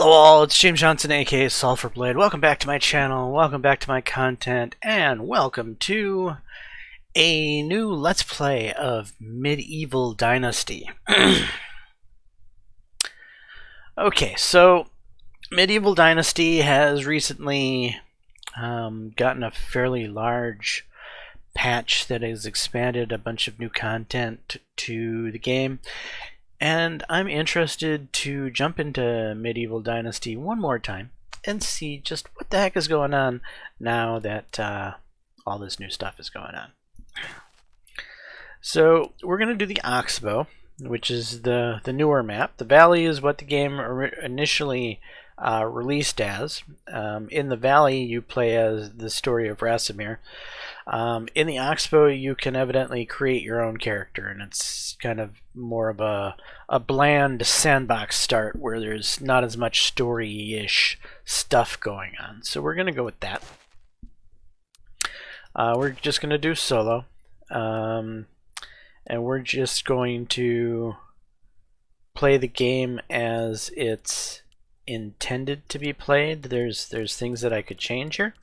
Hello all, it's James Johnson aka Sulphur Blade. Welcome back to my channel, welcome back to my content, and welcome to a new Let's Play of Medieval Dynasty. Okay, so Medieval Dynasty has recently gotten a fairly large patch that has expanded a bunch of new content to the game. And I'm interested to jump into Medieval Dynasty one more time and see just what the heck is going on now that all this new stuff is going on. So we're going to do the Oxbow, which is the newer map. The Valley is what the game initially released as. In the Valley, you play as the story of Rasimir. In the Oxbow, you can evidently create your own character, and it's kind of more of a bland sandbox start where there's not as much story-ish stuff going on. So we're going to go with that. We're just going to do solo, and we're just going to play the game as it's intended to be played. There's things that I could change here,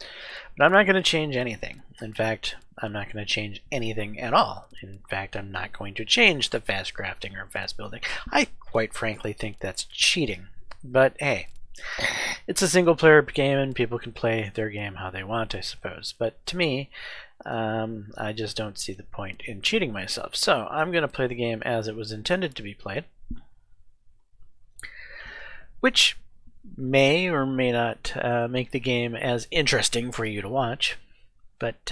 but I'm not going to change anything. In fact, I'm not going to change anything at all. In fact, I'm not going to change the fast crafting or fast building. I quite frankly think that's cheating, but hey, it's a single player game and people can play their game how they want, I suppose. But to me, I just don't see the point in cheating myself. So I'm going to play the game as it was intended to be played, which may or may not make the game as interesting for you to watch, but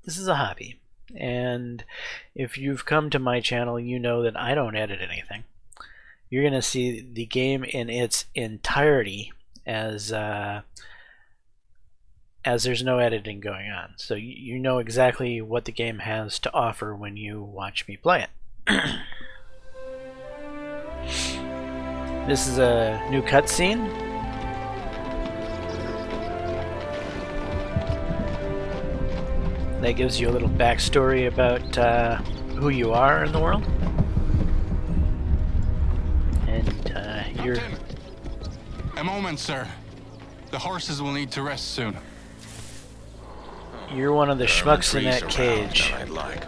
this is a hobby, and if you've come to my channel, you know that I don't edit anything. You're going to see the game in its entirety as there's no editing going on, so you know exactly what the game has to offer when you watch me play it. This is a new cutscene. That gives you a little backstory about who you are in the world. And you're... A moment, sir. The horses will need to rest soon. You're one of the schmucks in that cage. I'd like.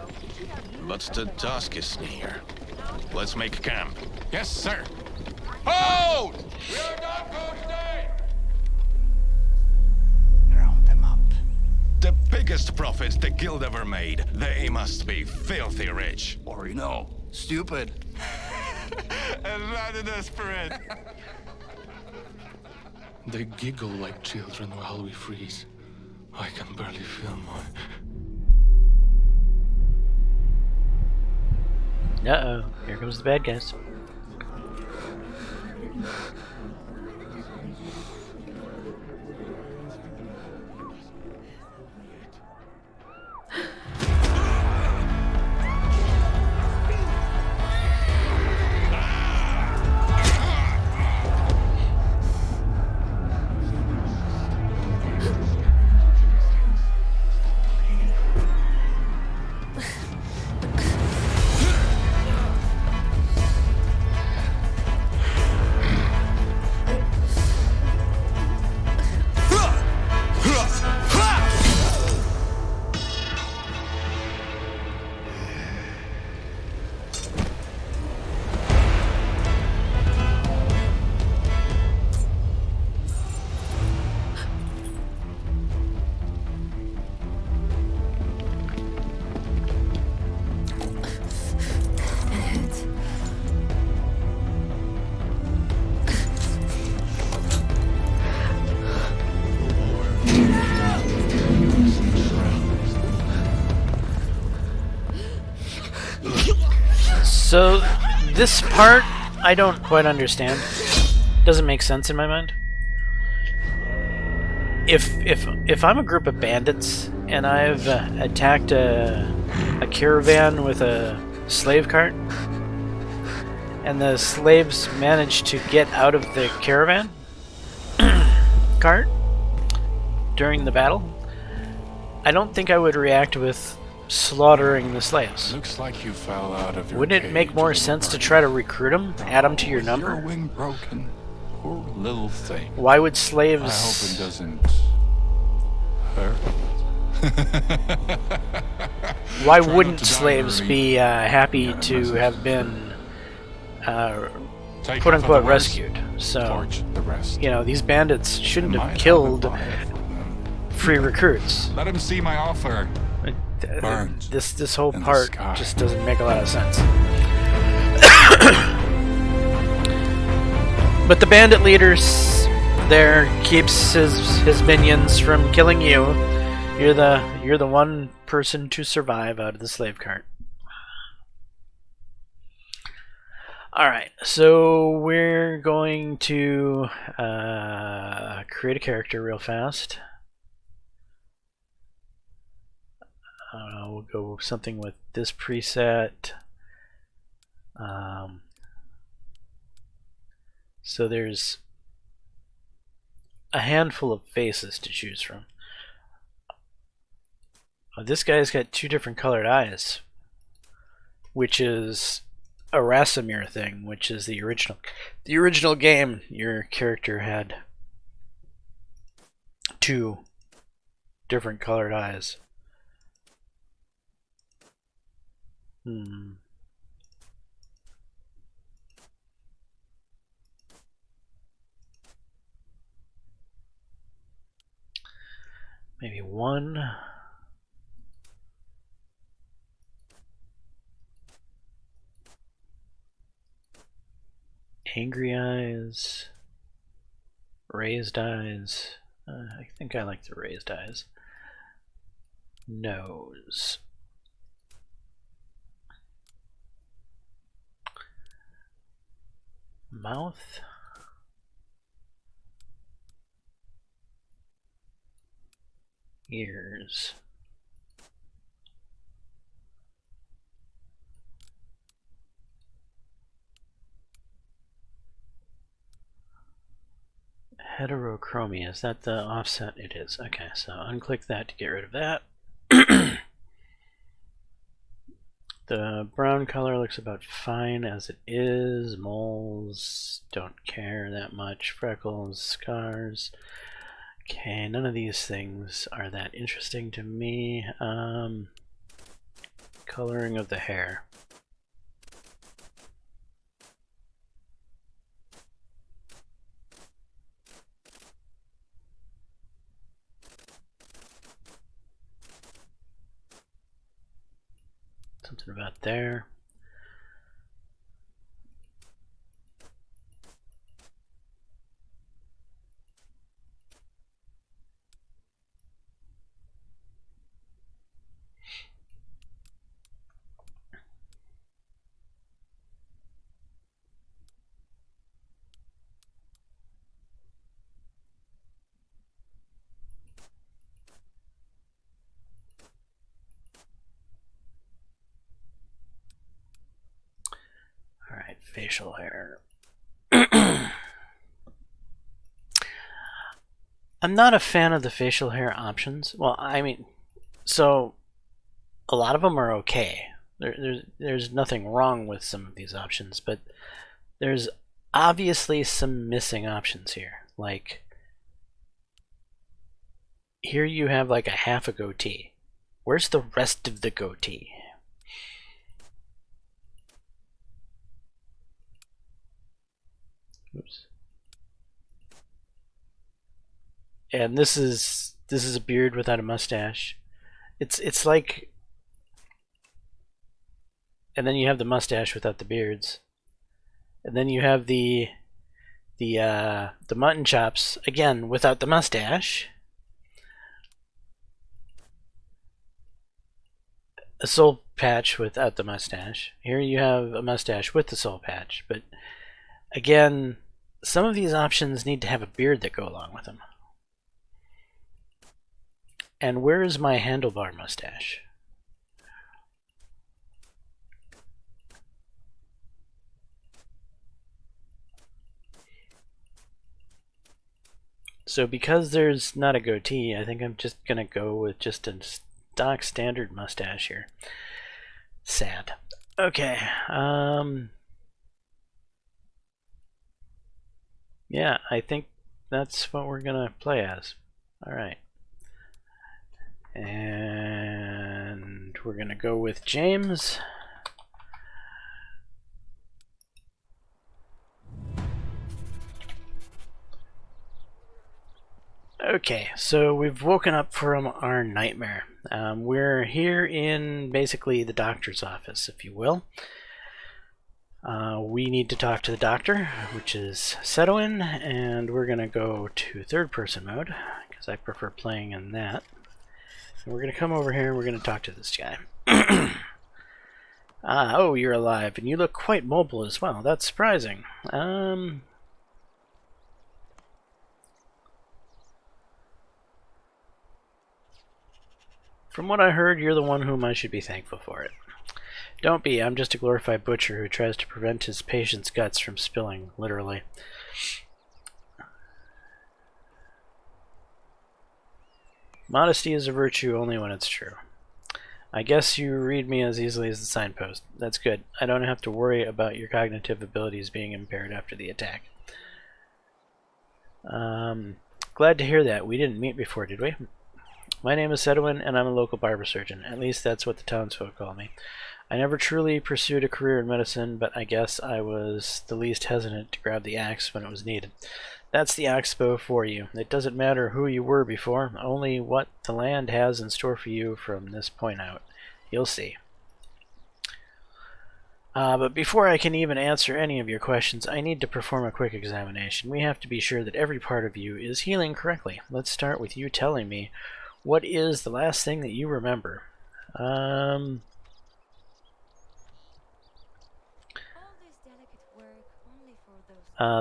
But the dusk is near. Let's make camp. Yes, sir. Hold! We are not going today! Round them up. The biggest profits the guild ever made. They must be filthy rich. Or, you know, stupid. And rather desperate. They giggle like children while we freeze. I can barely feel my... Uh-oh, here comes the bad guys. So this part I don't quite understand. Doesn't make sense in my mind. If I'm a group of bandits and I've attacked a caravan with a slave cart, and the slaves manage to get out of the caravan cart during the battle, I don't think I would react with slaughtering the slaves. Looks like you fell out of your Wouldn't it make more sense to try to recruit them, add them to your number? Your wing broken. Poor little thing. Why would I slaves... hope it doesn't hurt. Why Try not wouldn't to die slaves early. be happy Got a to message have for been Take quote half of unquote the worst, rescued? So, Torch the rest. you know, these bandits shouldn't I have might killed have a buyer for them. free recruits. Let him see my offer. Burned This whole in the part sky. just doesn't make a lot of sense. But the bandit leader there keeps his minions from killing you. You're the one person to survive out of the slave cart. Alright, so we're going to create a character real fast. We'll go something with this preset. So there's a handful of faces to choose from. This guy's got 2 different colored eyes, which is a Rasamir thing, which is the original game. Your character had 2 different colored eyes. Maybe 1. Angry eyes. Raised eyes. I think I like the raised eyes. Nose. Mouth. Ears. Heterochromia, is that the offset? It is. Okay, so unclick that to get rid of that. The brown color looks about fine as it is. Moles, don't care that much. Freckles, scars. Okay, none of these things are that interesting to me. Coloring of the hair. Something about there. Alright, facial hair. I'm not a fan of the facial hair options. Well, I mean, so a lot of them are okay. There's nothing wrong with some of these options, but there's obviously some missing options here. Like, here you have like a half a goatee. Where's the rest of the goatee? Oops. And this is a beard without a mustache. It's like, and then you have the mustache without the beards, and then you have the mutton chops again without the mustache. A soul patch without the mustache. Here you have a mustache with the soul patch, but again, some of these options need to have a beard that go along with them. And where is my handlebar mustache? So because there's not a goatee, I think I'm just gonna go with just a stock standard mustache here. Sad. Okay. Yeah, I think that's what we're gonna play as. Alright. And we're gonna go with James. Okay, so we've woken up from our nightmare. We're here in basically the doctor's office, if you will. We need to talk to the doctor, which is Setowin, and we're going to go to third-person mode, because I prefer playing in that. And we're going to come over here and we're going to talk to this guy. Oh, you're alive, and you look quite mobile as well. That's surprising. From what I heard, you're the one whom I should be thankful for it. Don't be, I'm just a glorified butcher who tries to prevent his patient's guts from spilling, literally. Modesty is a virtue only when it's true. I guess you read me as easily as the signpost. That's good. I don't have to worry about your cognitive abilities being impaired after the attack. Glad to hear that. We didn't meet before, did we? My name is Setowin, and I'm a local barber surgeon. At least that's what the townsfolk call me. I never truly pursued a career in medicine, but I guess I was the least hesitant to grab the axe when it was needed. That's the axe bow for you. It doesn't matter who you were before, only what the land has in store for you from this point out. You'll see. But before I can even answer any of your questions, I need to perform a quick examination. We have to be sure that every part of you is healing correctly. Let's start with you telling me, what is the last thing that you remember?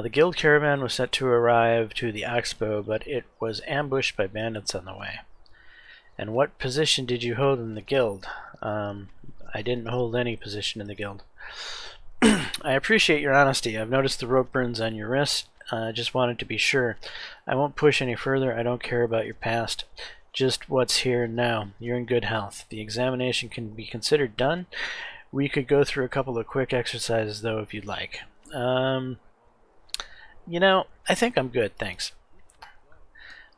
The guild caravan was set to arrive to the Oxbow, but it was ambushed by bandits on the way. And what position did you hold in the guild? I didn't hold any position in the guild. I appreciate your honesty. I've noticed the rope burns on your wrist. Just wanted to be sure. I won't push any further. I don't care about your past. Just what's here now. You're in good health. The examination can be considered done. We could go through a couple of quick exercises, though, if you'd like. You know, I think I'm good, thanks.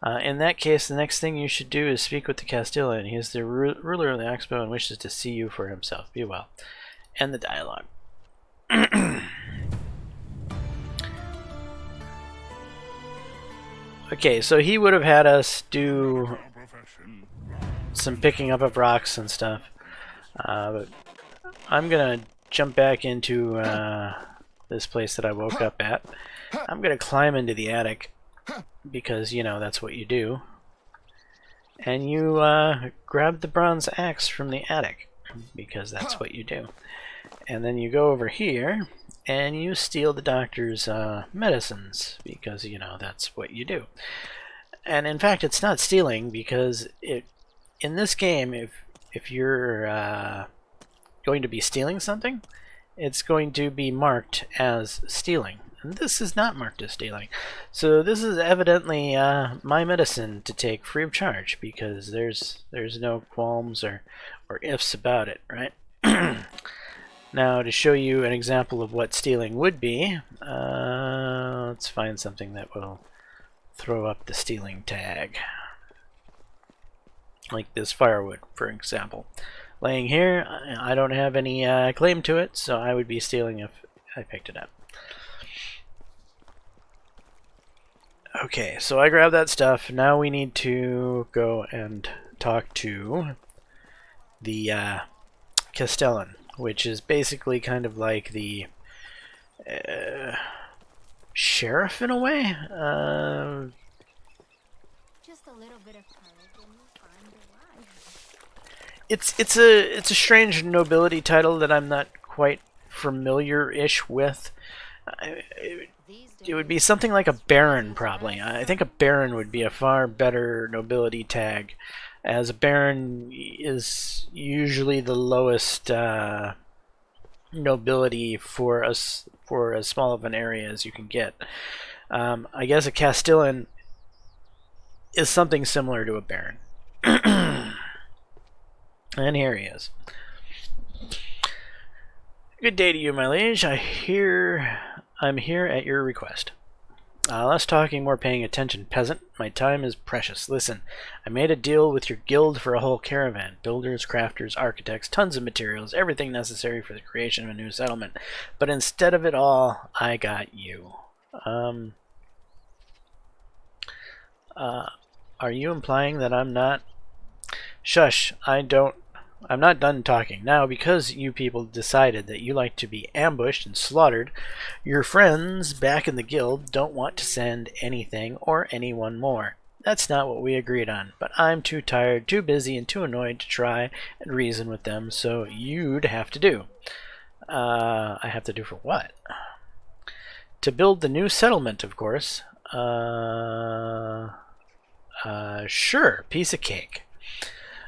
In that case, the next thing you should do is speak with the Castellan. He is the ruler of the Oxbow and wishes to see you for himself. Be well. End the dialogue. Okay, so he would have had us do some picking up of rocks and stuff. But I'm gonna jump back into this place that I woke up at. I'm gonna climb into the attic because, you know, that's what you do. And you grab the bronze axe from the attic because that's what you do. And then you go over here and you steal the doctor's medicines because, you know, that's what you do. And in fact, it's not stealing because in this game, if you're going to be stealing something, it's going to be marked as stealing. And this is not marked as stealing. So this is evidently my medicine to take free of charge because there's no qualms or ifs about it, right? Now, to show you an example of what stealing would be, let's find something that will throw up the stealing tag. Like this firewood, for example. Laying here, I don't have any claim to it, so I would be stealing if I picked it up. Okay, so I grabbed that stuff. Now we need to go and talk to the Castellan, which is basically kind of like the sheriff in a way. Just a little bit of courage and you'll find the life. It's a strange nobility title that I'm not quite familiar-ish with. It would be something like a baron, probably. I think a baron would be a far better nobility tag, as a baron is usually the lowest nobility for as small of an area as you can get. I guess a Castellan is something similar to a baron. And here he is. Good day to you, my liege. I'm here at your request. Less talking, more paying attention, peasant. My time is precious. Listen, I made a deal with your guild for a whole caravan. Builders, crafters, architects, tons of materials, everything necessary for the creation of a new settlement. But instead of it all, I got you. Are you implying that I'm not? Shush, I'm not done talking. Now, because you people decided that you like to be ambushed and slaughtered, your friends back in the guild don't want to send anything or anyone more. That's not what we agreed on, but I'm too tired, too busy, and too annoyed to try and reason with them, so you'd have to do. I have to do for what? To build the new settlement, of course. Sure, piece of cake.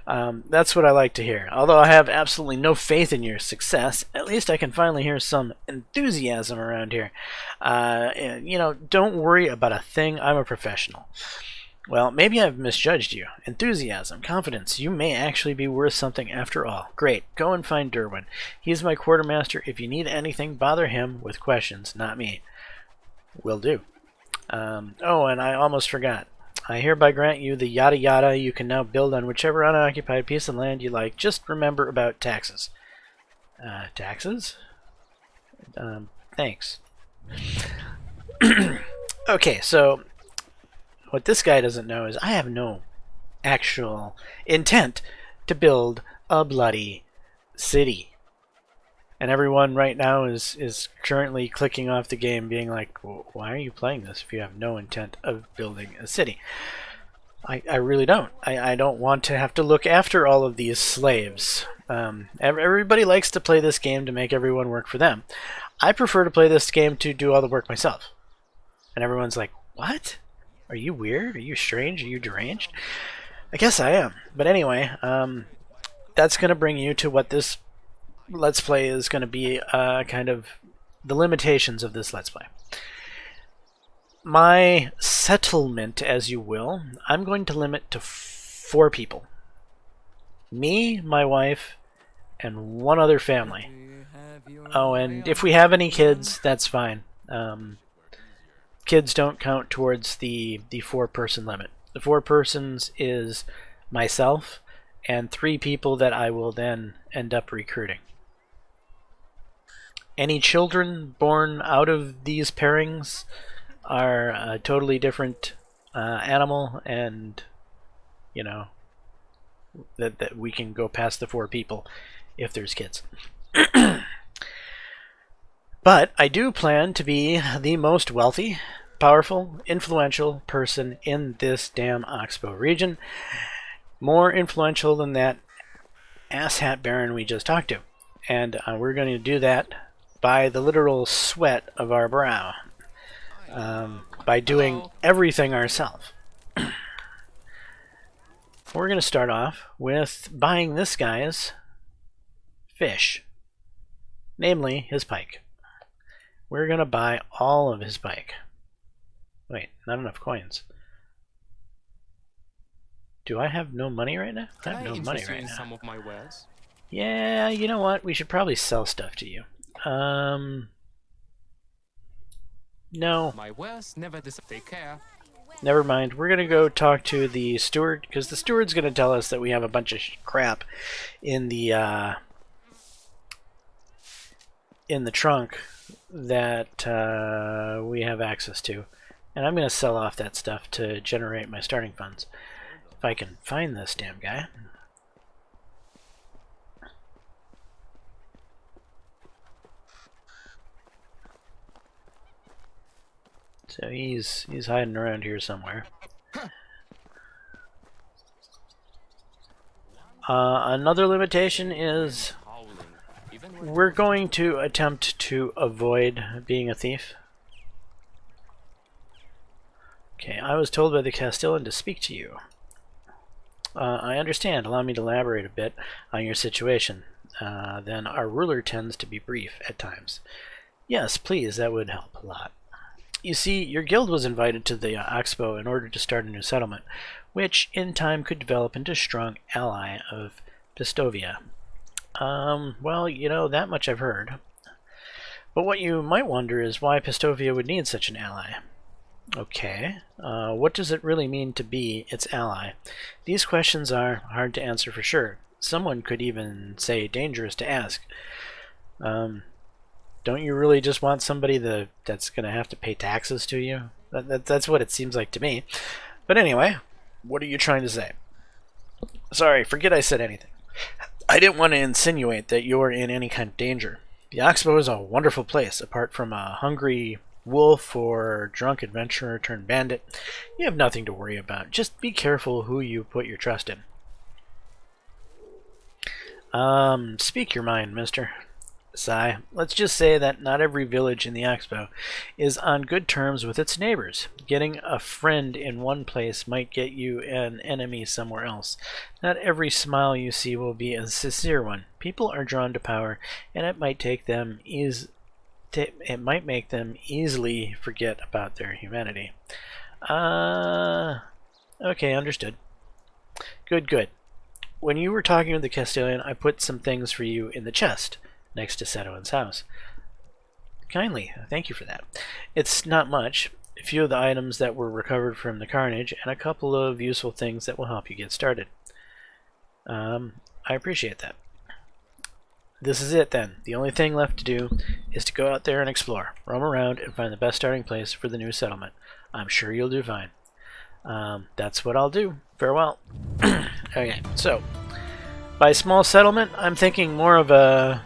That's what I like to hear. Although I have absolutely no faith in your success, at least I can finally hear some enthusiasm around here. You know, don't worry about a thing. I'm a professional. Well, maybe I've misjudged you. Enthusiasm, confidence. You may actually be worth something after all. Great. Go and find Derwin. He's my quartermaster. If you need anything, bother him with questions, not me. Will do. Oh, and I almost forgot. I hereby grant you the yada yada. You can now build on whichever unoccupied piece of land you like. Just remember about taxes. Taxes? Thanks. Okay, so what this guy doesn't know is I have no actual intent to build a bloody city. And everyone right now is currently clicking off the game being like, well, why are you playing this if you have no intent of building a city? I really don't. I don't want to have to look after all of these slaves. Everybody likes to play this game to make everyone work for them. I prefer to play this game to do all the work myself. And everyone's like, what? Are you weird? Are you strange? Are you deranged? I guess I am. But anyway, that's going to bring you to what this Let's Play is going to be, kind of the limitations of this Let's Play. My settlement, as you will, I'm going to limit to 4 people. Me, my wife, and 1 other family. Oh, and if we have any kids, that's fine. Kids don't count towards the 4-person limit. The 4 persons is myself and 3 people that I will then end up recruiting. Any children born out of these pairings are a totally different animal, and you know that we can go past the 4 people if there's kids. But I do plan to be the most wealthy, powerful, influential person in this damn Oxbow region. More influential than that asshat baron we just talked to. And we're going to do that by the literal sweat of our brow. By doing everything ourselves. We're going to start off with buying this guy's fish. Namely, his pike. We're going to buy all of his pike. Wait, not enough coins. Do I have no money right now? I have no money right now. Some of my wares? Yeah, you know what? We should probably sell stuff to you. No. My wares never disappear. Take care. Never mind. We're going to go talk to the steward, because the steward's going to tell us that we have a bunch of crap in the trunk that we have access to. And I'm going to sell off that stuff to generate my starting funds. If I can find this damn guy. So he's hiding around here somewhere. Another limitation is we're going to attempt to avoid being a thief. Okay, I was told by the Castellan to speak to you. I understand. Allow me to elaborate a bit on your situation. Then our ruler tends to be brief at times. Yes, please, that would help a lot. You see, your guild was invited to the Oxbow in order to start a new settlement, which in time could develop into a strong ally of Pistovia. Well, you know, that much I've heard. But what you might wonder is why Pistovia would need such an ally. Okay. What does it really mean to be its ally? These questions are hard to answer for sure. Someone could even say dangerous to ask. Don't you really just want somebody that's going to have to pay taxes to you? That's what it seems like to me. But anyway, what are you trying to say? Sorry, forget I said anything. I didn't want to insinuate that you're in any kind of danger. The Oxbow is a wonderful place, apart from a hungry wolf or drunk adventurer turned bandit. You have nothing to worry about. Just be careful who you put your trust in. Speak your mind, mister. Sigh. Let's just say that not every village in the Oxbow is on good terms with its neighbors. Getting a friend in one place might get you an enemy somewhere else. Not every smile you see will be a sincere one. People are drawn to power, and it might make them easily forget about their humanity. Okay, understood. Good. When you were talking with the Castellan, I put some things for you in the chest next to Sedowin's house. Kindly, thank you for that. It's not much. A few of the items that were recovered from the carnage, and a couple of useful things that will help you get started. I appreciate that. This is it then. The only thing left to do is to go out there and explore. Roam around and find the best starting place for the new settlement. I'm sure you'll do fine. That's what I'll do. Farewell. Okay, so by small settlement, I'm thinking more of a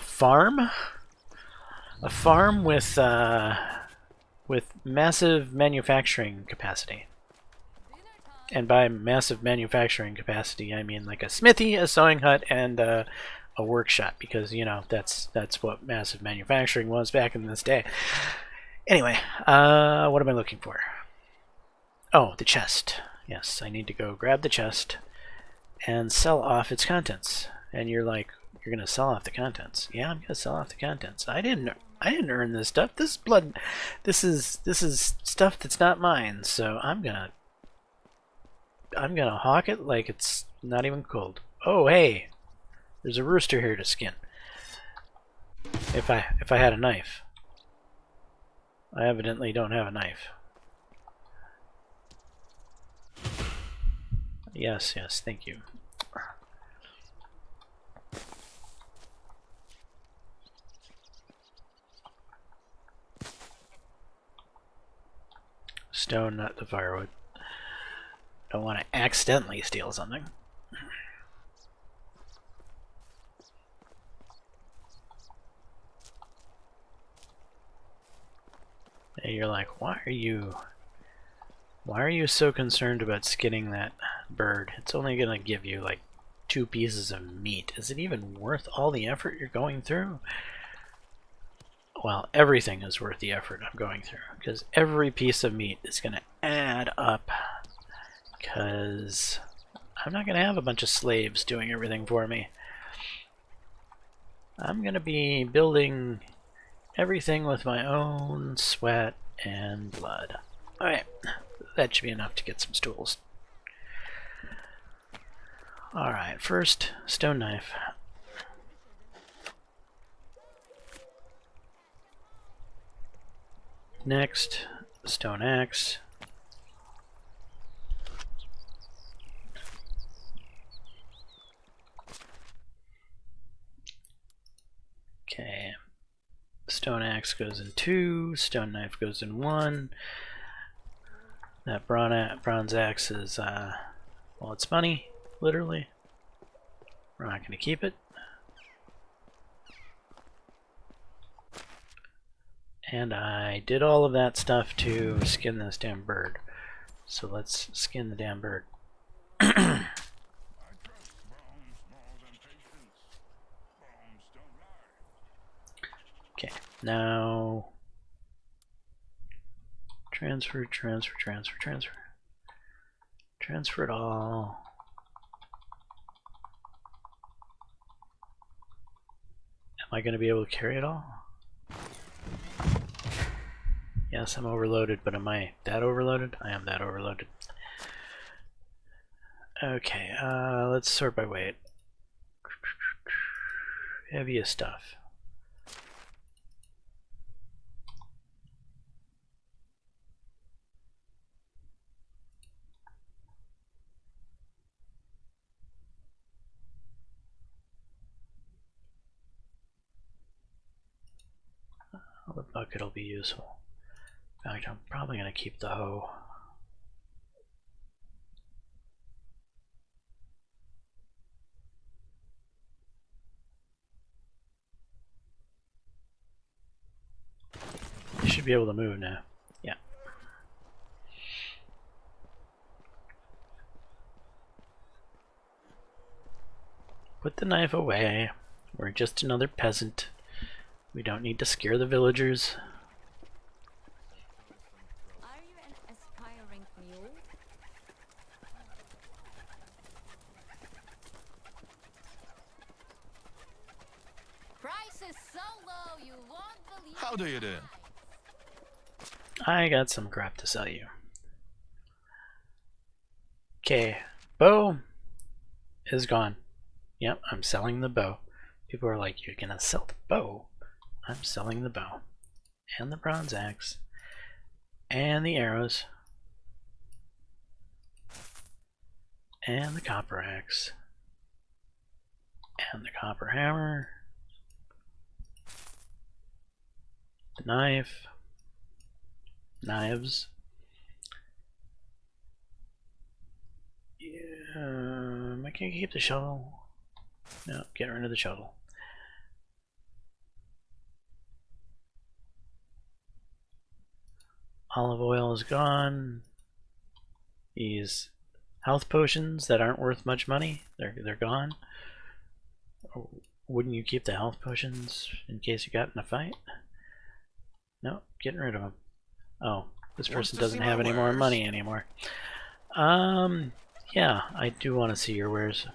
farm. A farm with massive manufacturing capacity. And by massive manufacturing capacity, I mean like a smithy, a sewing hut, and a workshop, because you know that's what massive manufacturing was back in this day. Anyway, what am I looking for? Oh, the chest. Yes, I need to go grab the chest and sell off its contents. And you're like, you're gonna sell off the contents? Yeah, I'm gonna sell off the contents. I didn't earn this stuff. This is blood. This is stuff that's not mine. So I'm gonna hawk it like it's not even cold. Oh hey, there's a rooster here to skin. If I had a knife. I evidently don't have a knife. Yes, thank you. Stone, not the firewood. Don't want to accidentally steal something. And you're like, why are you so concerned about skinning that bird? It's only gonna give you like 2 pieces of meat. Is it even worth all the effort you're going through? Well, everything is worth the effort I'm going through, because every piece of meat is gonna add up, because I'm not gonna have a bunch of slaves doing everything for me. I'm gonna be building everything with my own sweat and blood. Alright, that should be enough to get some stools. Alright, first, stone knife. Next, stone axe. Okay. Stone axe goes in 2, stone knife goes in 1. That bronze axe is, well, it's money, literally. We're not going to keep it. And I did all of that stuff to skin this damn bird. So let's skin the damn bird. Okay, now transfer it all. Am I going to be able to carry it all? Yes, I'm overloaded, but am I that overloaded? I am that overloaded. Okay, let's sort by weight. Heaviest stuff. Well, the bucket will be useful. In fact, I'm probably going to keep the hoe. You should be able to move now. Yeah. Put the knife away. We're just another peasant. We don't need to scare the villagers. Are you an aspiring mule? Price is so low you won't believe. How do you do? I got some crap to sell you. Okay, bow is gone. Yep, I'm selling the bow. People are like, you're gonna sell the bow? I'm selling the bow. And the bronze axe. And the arrows. And the copper axe. And the copper hammer. The knife. Knives. I can't keep the shovel. No, get rid of the shovel. Olive oil is gone. These health potions that aren't worth much money, they're gone. Oh, wouldn't you keep the health potions in case you got in a fight? No, getting rid of them. Oh, this person doesn't have any more money anymore. Yeah, I do want to see your wares.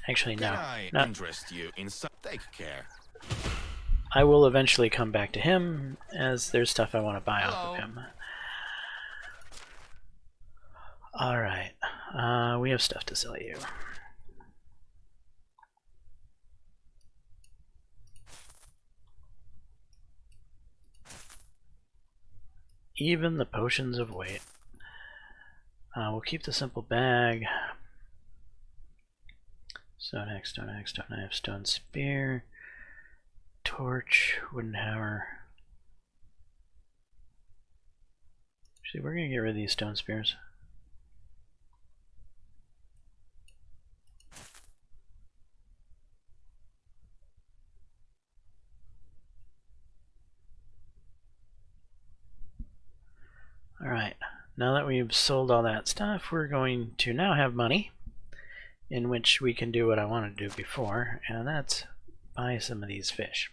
Actually, no. Can I Not. interest you in some? Take care. I will eventually come back to him, as there's stuff I want to buy off of him. Alright, we have stuff to sell you. Even the potions of weight. We'll keep the simple bag. Stone axe, stone axe, stone knife, stone spear, torch, wooden hammer. Actually, we're gonna get rid of these stone spears. Alright, now that we've sold all that stuff, we're going to now have money in which we can do what I wanted to do before, and that's buy some of these fish.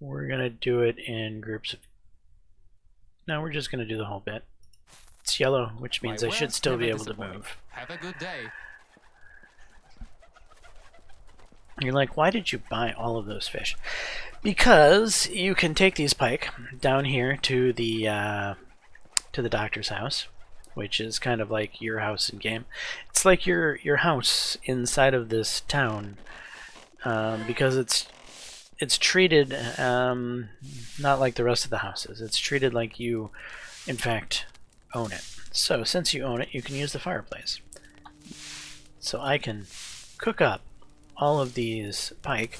We're going to do it in groups of... No, we're just going to do the whole bit. It's yellow, which means I should still be able to move. Have a good day. You're like, why did you buy all of those fish? Because you can take these pike down here to the doctor's house, which is kind of like your house in game. It's like your house inside of this town, because it's treated not like the rest of the houses. It's treated like you, in fact, own it. So since you own it, you can use the fireplace. So I can cook up all of these pike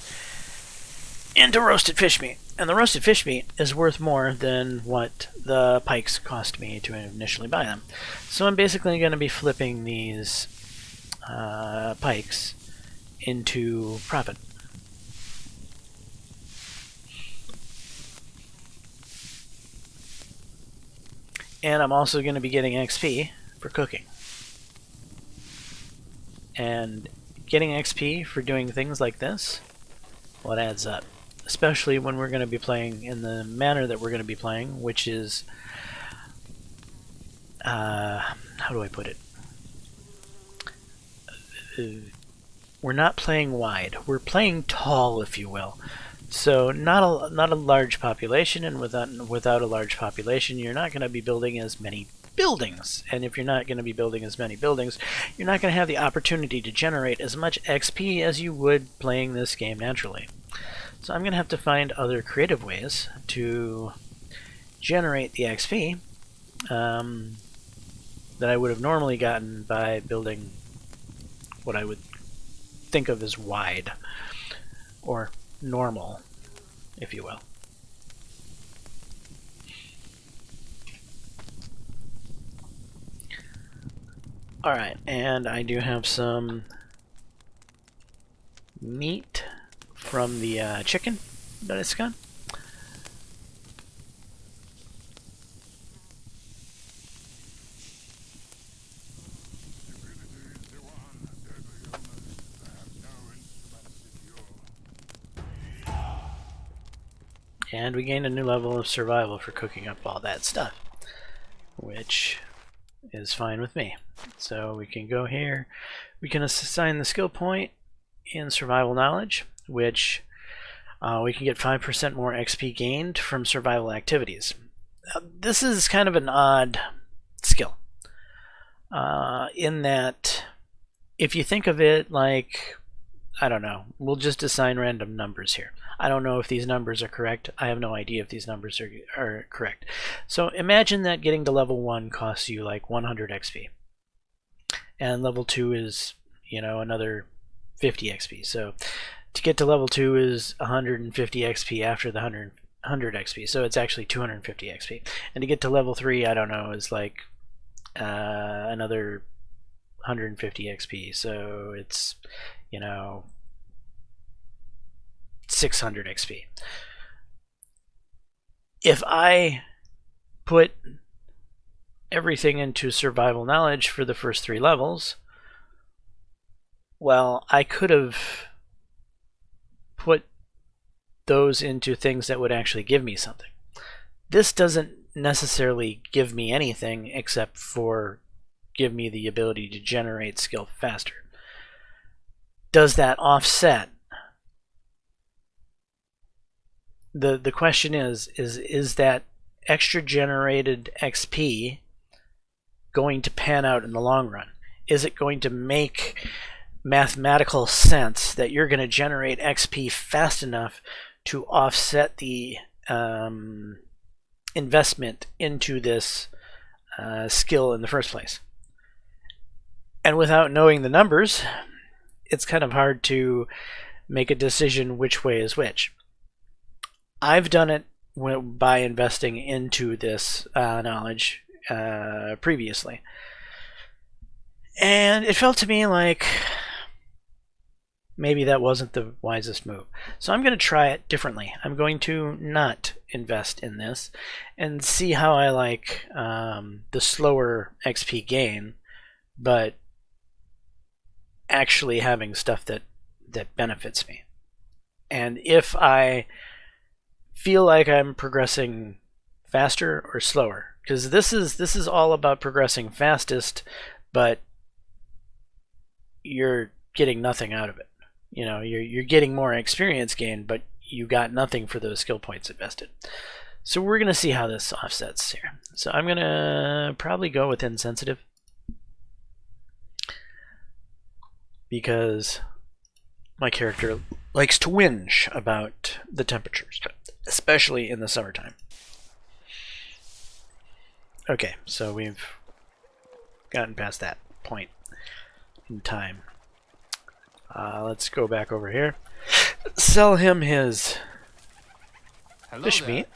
into roasted fish meat. And the roasted fish meat is worth more than what the pikes cost me to initially buy them. So I'm basically going to be flipping these pikes into profit. And I'm also going to be getting XP for cooking. And getting XP for doing things like this, well, it adds up. Especially when we're going to be playing in the manner that we're going to be playing, which is, how do I put it? We're not playing wide. We're playing tall, if you will. So not a large population, and without a large population, you're not going to be building as many buildings. And if you're not going to be building as many buildings, you're not going to have the opportunity to generate as much XP as you would playing this game naturally. So I'm going to have to find other creative ways to generate the XP that I would have normally gotten by building what I would think of as wide, or normal, if you will. Alright, and I do have some meat from the chicken that I got. And we gained a new level of survival for cooking up all that stuff, which is fine with me. So we can go here, we can assign the skill point in survival knowledge, which we can get 5% more XP gained from survival activities. This is kind of an odd skill, in that if you think of it like, I don't know, we'll just assign random numbers here. I don't know if these numbers are correct. I have no idea if these numbers are correct. So imagine that getting to level 1 costs you like 100 XP. And level 2 is, you know, another 50 XP. So to get to level 2 is 150 XP after the 100 XP. So it's actually 250 XP. And to get to level 3, I don't know, is like another 150 XP. So it's, you know, 600 XP. If I put everything into survival knowledge for the first 3 levels, well, I could have put those into things that would actually give me something. This doesn't necessarily give me anything except for give me the ability to generate skill faster. Does that offset? The question is that extra generated XP going to pan out in the long run? Is it going to make mathematical sense that you're going to generate XP fast enough to offset the investment into this skill in the first place? And without knowing the numbers, it's kind of hard to make a decision which way is which. I've done it by investing into this knowledge previously. And it felt to me like maybe that wasn't the wisest move. So I'm going to try it differently. I'm going to not invest in this and see how I like the slower XP gain, but actually having stuff that benefits me. And if I feel like I'm progressing faster or slower, because this is all about progressing fastest, but you're getting nothing out of it. You know, you're getting more experience gain, but you got nothing for those skill points invested. So we're gonna see how this offsets here. So I'm gonna probably go with insensitive, because my character likes to whinge about the temperatures, especially in the summertime. Okay, so we've gotten past that point in time. Let's go back over here. Sell him his fish meat.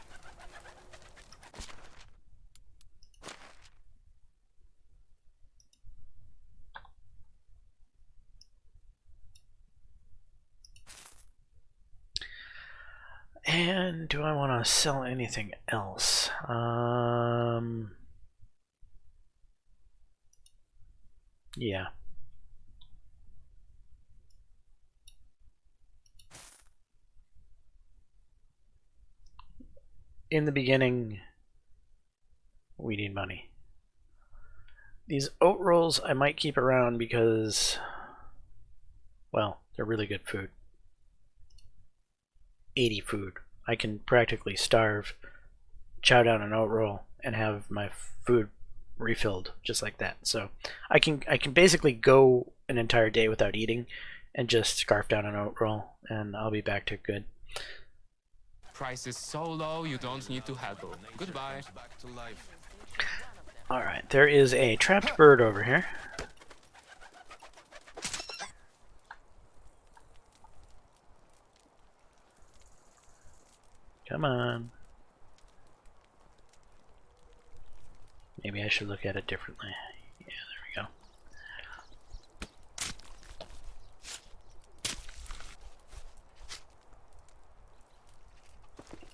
And do I want to sell anything else? Yeah. In the beginning, we need money. These oat rolls I might keep around because, well, they're really good food. 80 food. I can practically starve, chow down an oat roll, and have my food refilled just like that. So I can basically go an entire day without eating and just scarf down an oat roll, and I'll be back to good. Price is so low, you don't need to haggle. Goodbye. Alright, there is a trapped bird over here. Come on. Maybe I should look at it differently. Yeah, there we go.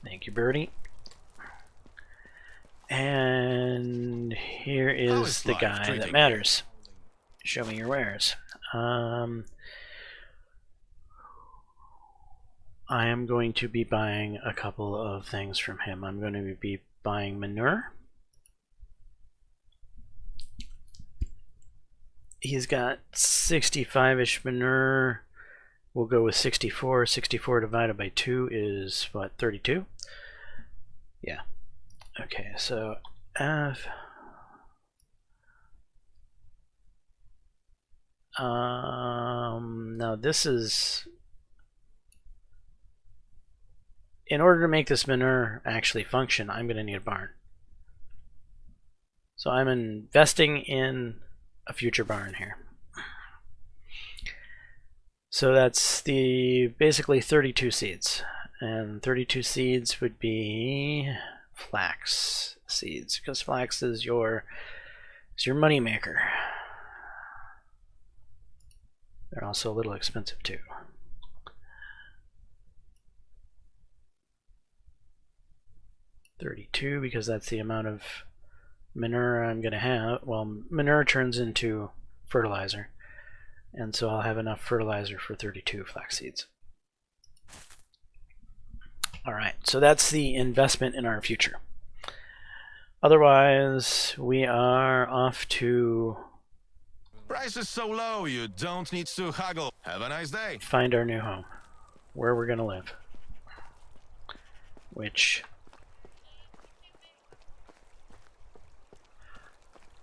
Thank you, Birdie. And here How is is the life guy treating that you? matters. Show me your wares. I am going to be buying a couple of things from him. I'm going to be buying manure. He's got 65-ish manure. We'll go with 64. 64 divided by 2 is what, 32? Yeah. Okay, so F. Now this is, in order to make this manure actually function, I'm going to need a barn. So I'm investing in a future barn here. So that's the basically 32 seeds, and 32 seeds would be flax seeds, because flax is your money maker. They're also a little expensive too. $32 because that's the amount of manure I'm going to have. Well, manure turns into fertilizer, and so I'll have enough fertilizer for 32 flax seeds. Alright, so that's the investment in our future. Otherwise, we are off to Price is so low, you don't need to haggle. Have a nice day. find our new home, where we're going to live. Which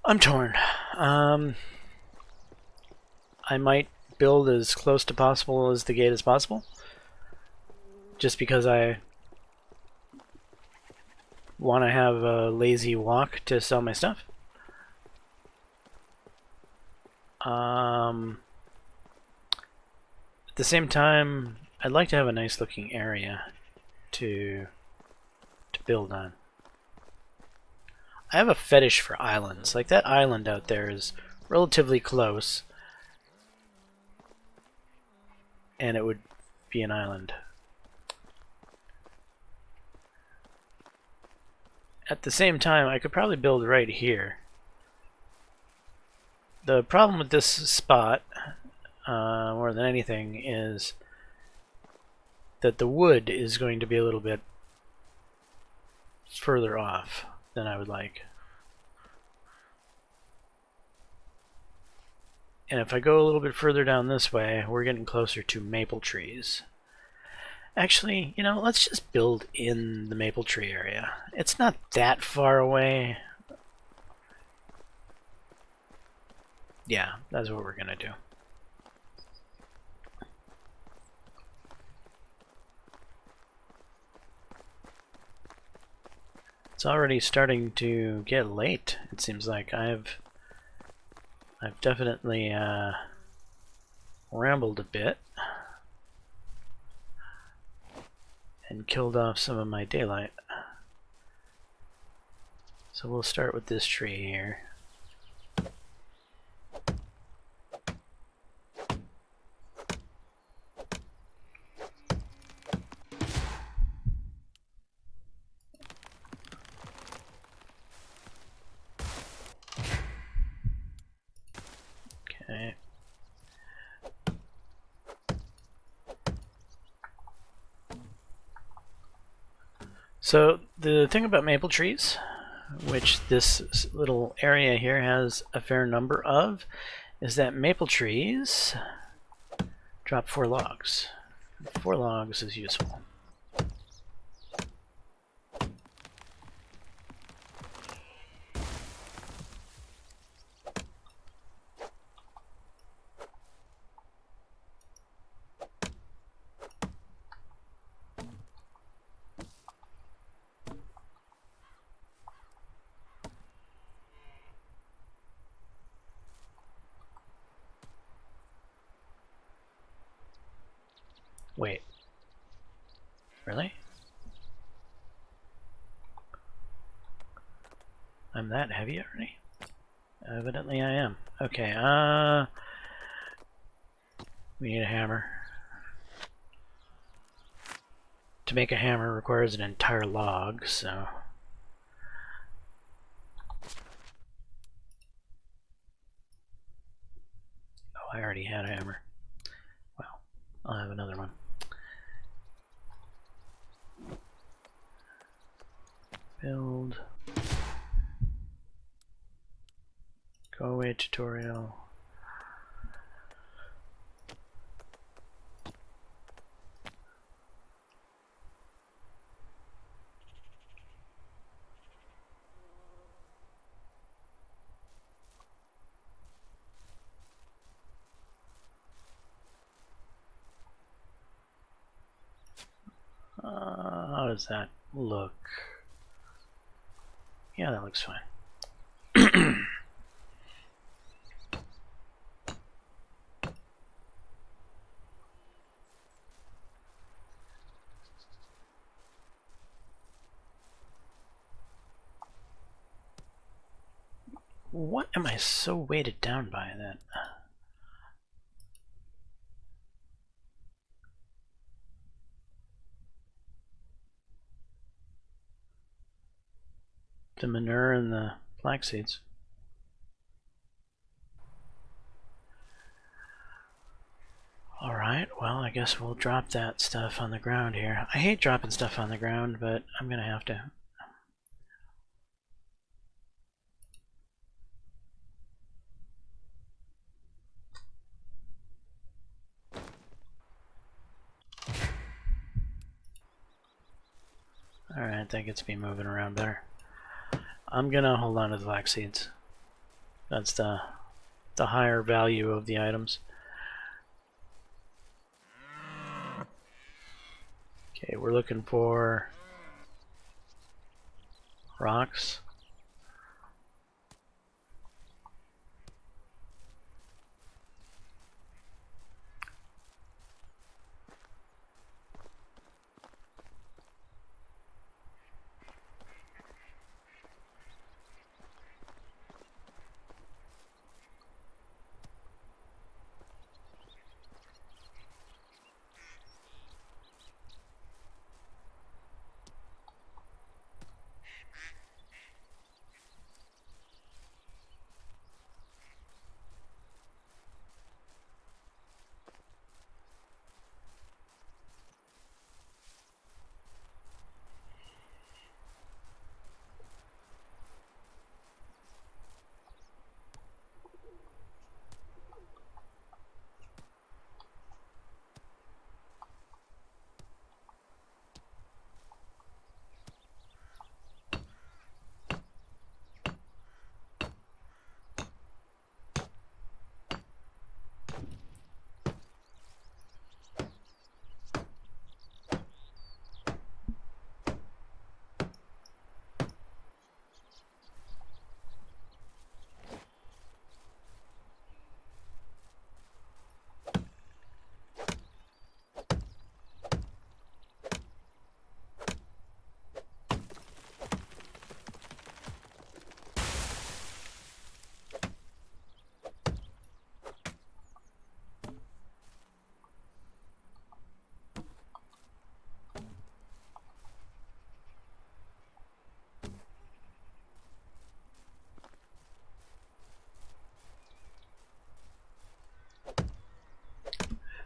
I'm torn. I might build as close to possible as the gate as possible, just because I want to have a lazy walk to sell my stuff. At the same time, I'd like to have a nice looking area to build on. I have a fetish for islands. Like, that island out there is relatively close, and it would be an island. At the same time, I could probably build right here. The problem with this spot, more than anything, is that the wood is going to be a little bit further off than I would like. And if I go a little bit further down this way, we're getting closer to maple trees. Actually, you know, let's just build in the maple tree area. It's not that far away. Yeah, that's what we're gonna do. It's already starting to get late, it seems like. I've definitely rambled a bit and killed off some of my daylight. So we'll start with this tree here. Okay. So the thing about maple trees, which this little area here has a fair number of, is that maple trees drop 4 logs. 4 logs is useful. Wait. Really? I'm that heavy already? Evidently I am. Okay, we need a hammer. To make a hammer requires an entire log, so... Oh, I already had a hammer. Well, I'll have another one. Build. Go away tutorial. How does that look? Yeah, that looks fine. What am I so weighted down by that? The manure and the flax seeds. Alright, well, I guess we'll drop that stuff on the ground here. I hate dropping stuff on the ground, but I'm gonna have to. Alright, that gets me moving around better. I'm gonna hold on to the flax seeds. That's the higher value of the items. Okay, we're looking for rocks.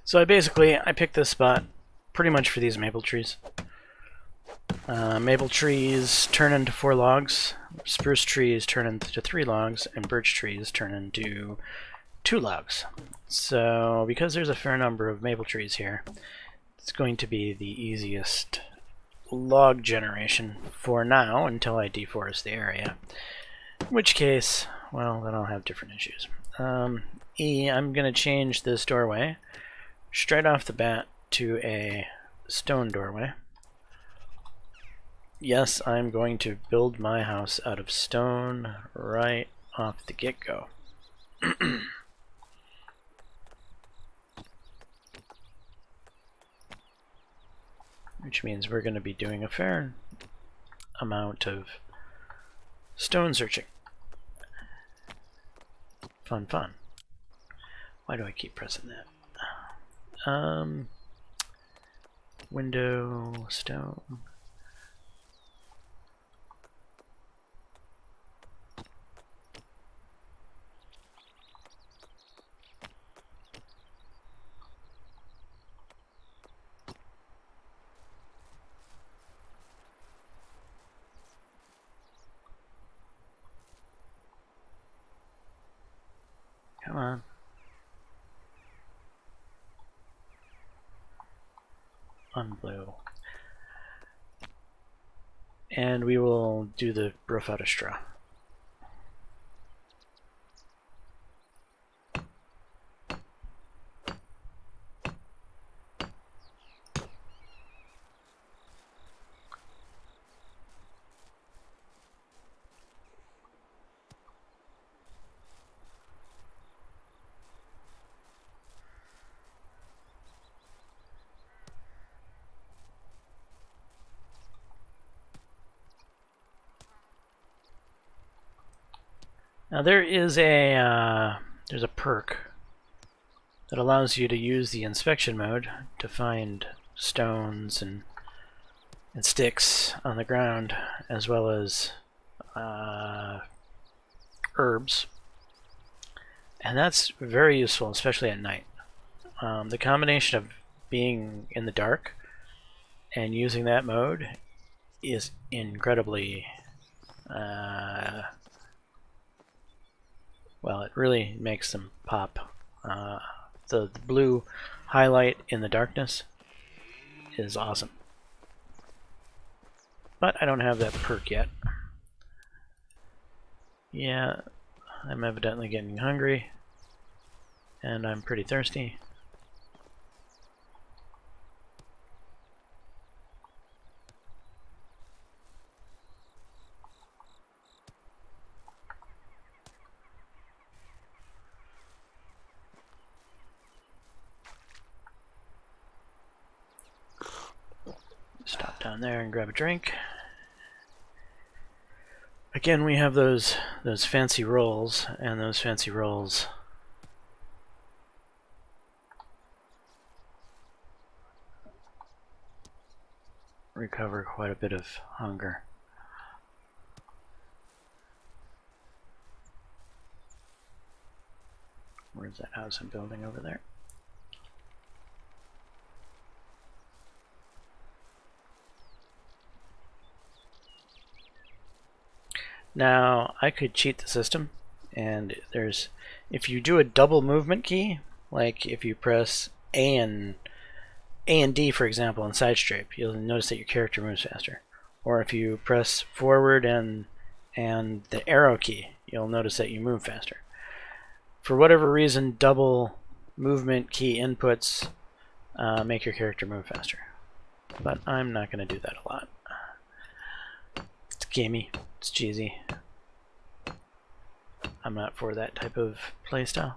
So I picked this spot pretty much for these maple trees. Maple trees turn into 4 logs, spruce trees turn into 3 logs, and birch trees turn into 2 logs. So because there's a fair number of maple trees here, it's going to be the easiest log generation for now until I deforest the area. In which case, well, then I'll have different issues. I'm going to change this doorway straight off the bat to a stone doorway. Yes, I'm going to build my house out of stone right off the get-go. Which means we're going to be doing a fair amount of Stone searching. Fun, fun. Why do I keep pressing that? Window, stone. Come on. Unblue. And we will do the roof out of straw. Now there is there's a perk that allows you to use the inspection mode to find stones and sticks on the ground, as well as herbs, and that's very useful, especially at night. The combination of being in the dark and using that mode is incredibly well, it really makes them pop. The blue highlight in the darkness is awesome. But I don't have that perk yet. Yeah, I'm evidently getting hungry, and I'm pretty thirsty. Stop down there and grab a drink. Again, we have those fancy rolls, and those fancy rolls recover quite a bit of hunger. Where's that house I'm building over there? Now, I could cheat the system, and if you do a double movement key, like if you press A and D, for example, in side strafe, you'll notice that your character moves faster. Or if you press forward and the arrow key, you'll notice that you move faster. For whatever reason, double movement key inputs make your character move faster. But I'm not going to do that a lot. It's gamey. It's cheesy. I'm not for that type of playstyle.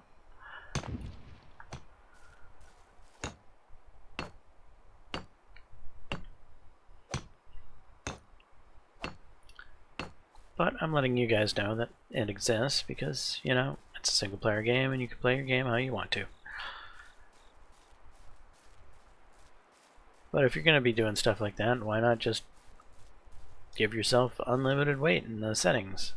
But I'm letting you guys know that it exists because, you know, it's a single player game and you can play your game how you want to. But if you're going to be doing stuff like that, why not just give yourself unlimited weight in the settings?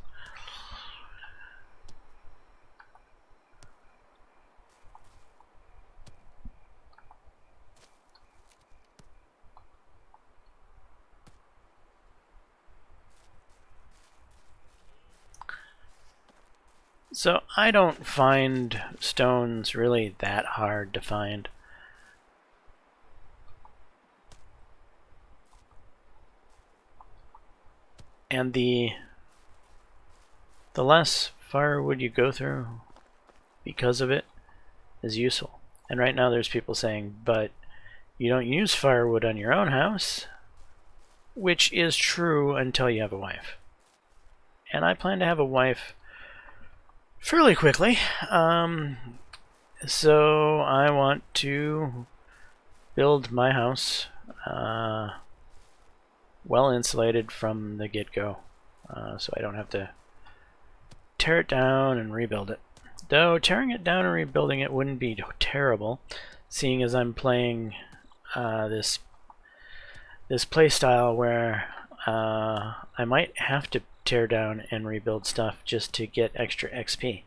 So I don't find stones really that hard to find. And the less firewood you go through because of it is useful. And right now there's people saying, but you don't use firewood on your own house, which is true until you have a wife. And I plan to have a wife fairly quickly, so I want to build my house well insulated from the get-go, so I don't have to tear it down and rebuild it. Though tearing it down and rebuilding it wouldn't be terrible, seeing as I'm playing this playstyle where I might have to tear down and rebuild stuff just to get extra XP.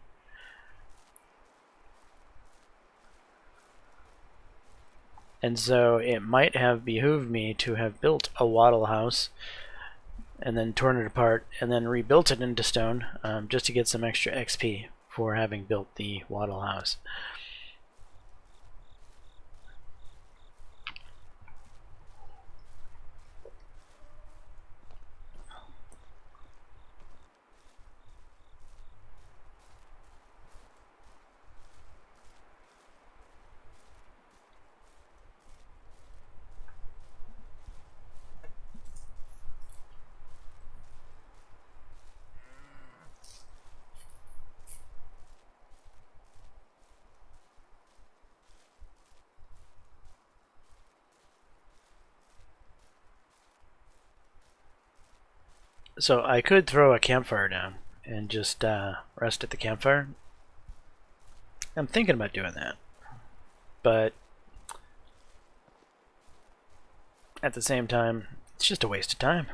And so it might have behooved me to have built a wattle house and then torn it apart and then rebuilt it into stone just to get some extra XP for having built the wattle house. So I could throw a campfire down and just rest at the campfire. I'm thinking about doing that, but at the same time, it's just a waste of time.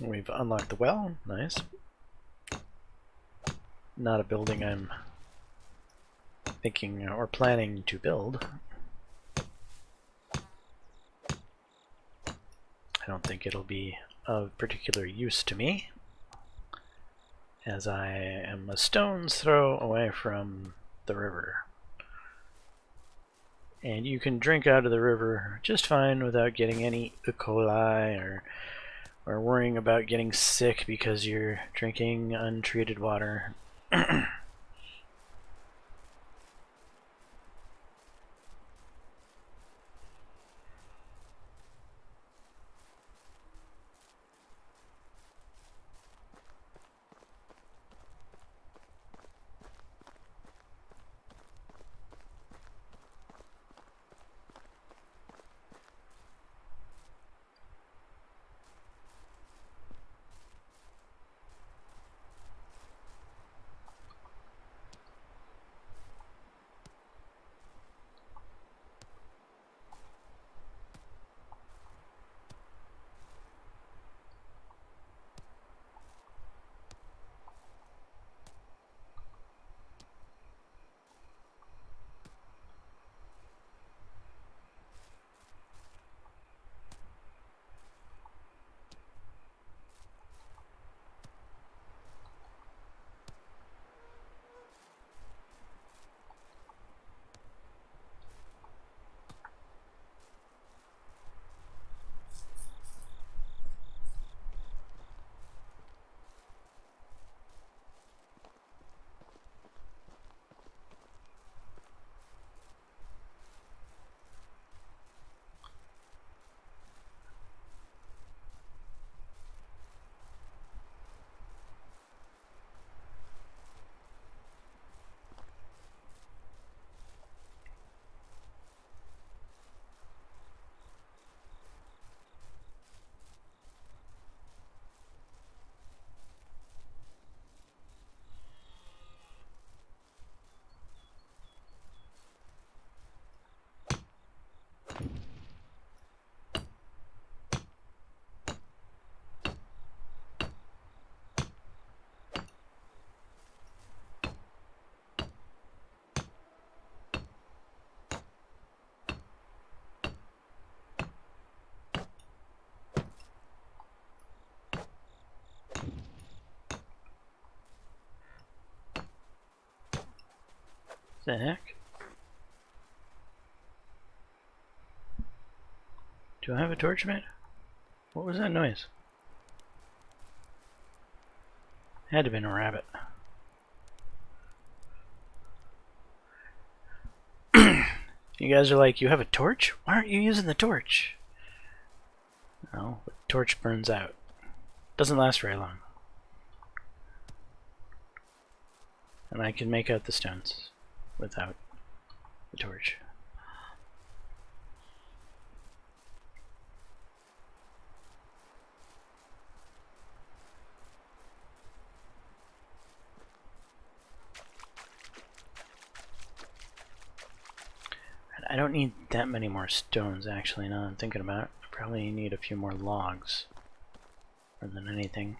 We've unlocked the well, nice. Not a building I'm thinking or planning to build. I don't think it'll be of particular use to me, as I am a stone's throw away from the river. And you can drink out of the river just fine without getting any E. coli or worrying about getting sick because you're drinking untreated water. The heck? Do I have a torch, man? What was that noise? Had to have been a rabbit. You guys are like, you have a torch? Why aren't you using the torch? No, the torch burns out. Doesn't last very long. And I can make out the stones without the torch. I don't need that many more stones, actually, now that I'm thinking about it. I probably need a few more logs more than anything.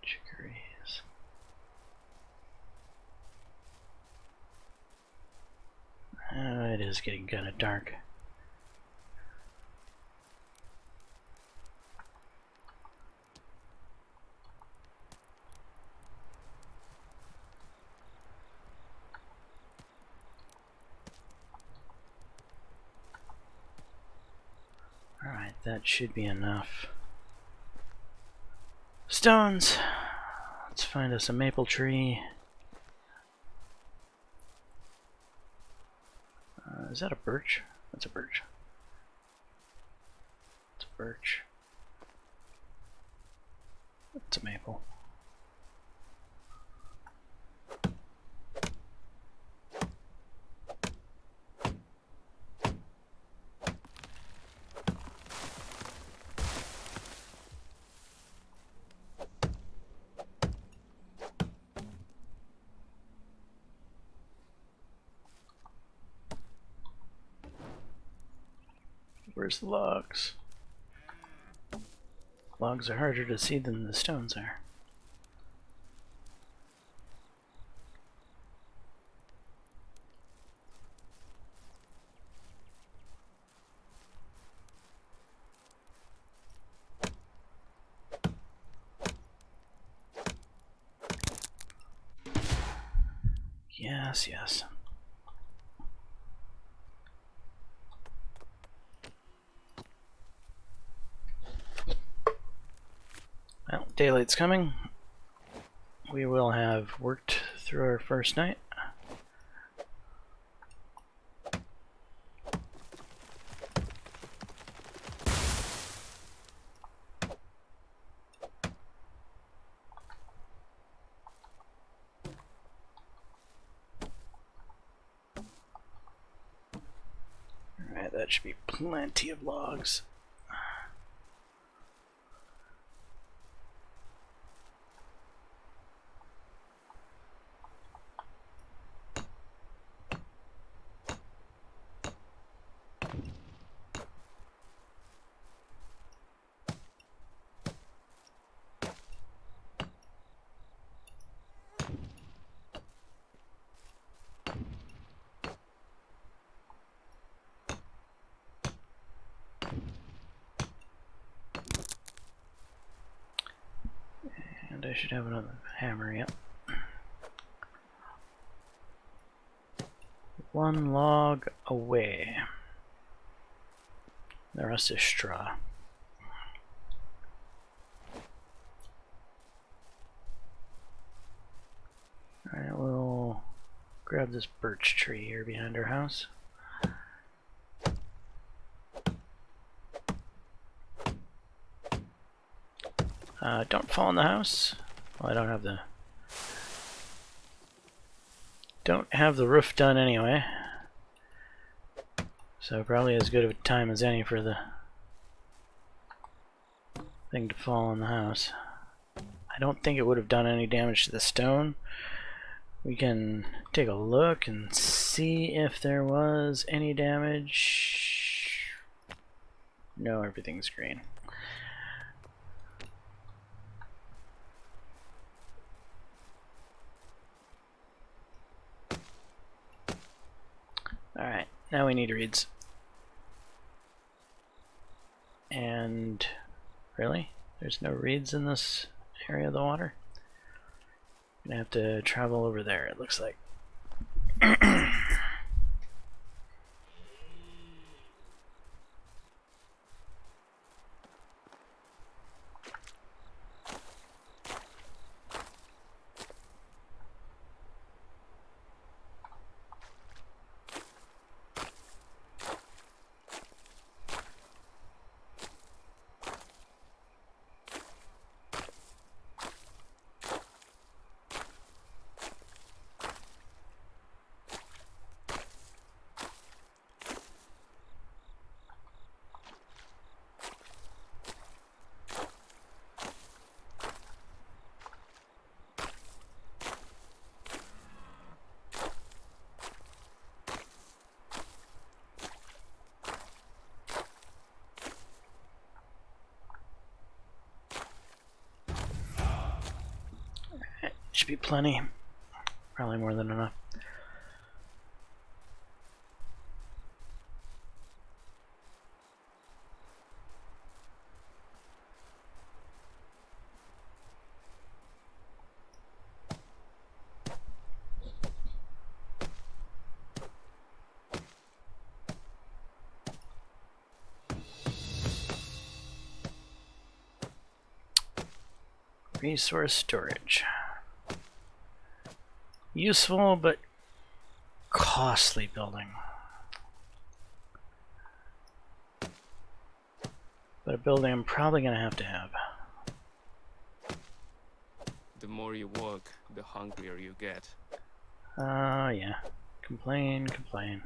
Chicories. It is getting kind of dark. Alright, that should be enough. Stones! Let's find us a maple tree. Is that a birch? That's a birch. It's a birch. It's a maple. Where's the logs? Logs are harder to see than the stones are. Yes, yes. Well, daylight's coming. We will have worked through our first night. Alright, that should be plenty of logs. And I should have another hammer, yep. One log away. The rest is straw. Alright, we'll grab this birch tree here behind our house. Don't fall in the house. Well, I don't have the roof done anyway. So probably as good of a time as any for the thing to fall in the house. I don't think it would have done any damage to the stone. We can take a look and see if there was any damage. No, everything's green. Alright, now we need reeds. And really? There's no reeds in this area of the water? Gonna have to travel over there, it looks like. should be plenty. Probably more than enough. Resource storage. Useful but costly building. But a building I'm probably going to have. The more you work, the hungrier you get. Yeah. Complain, complain.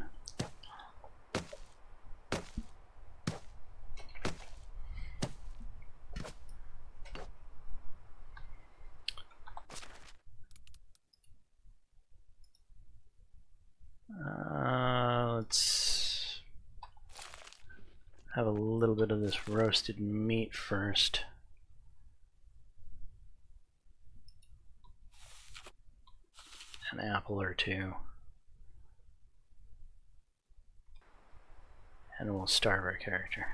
Let's have a little bit of this roasted meat first. An apple or two. And we'll starve our character.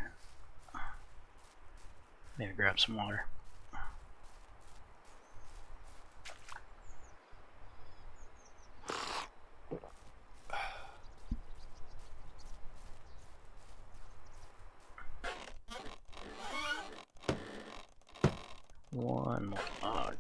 Maybe grab some water. One log.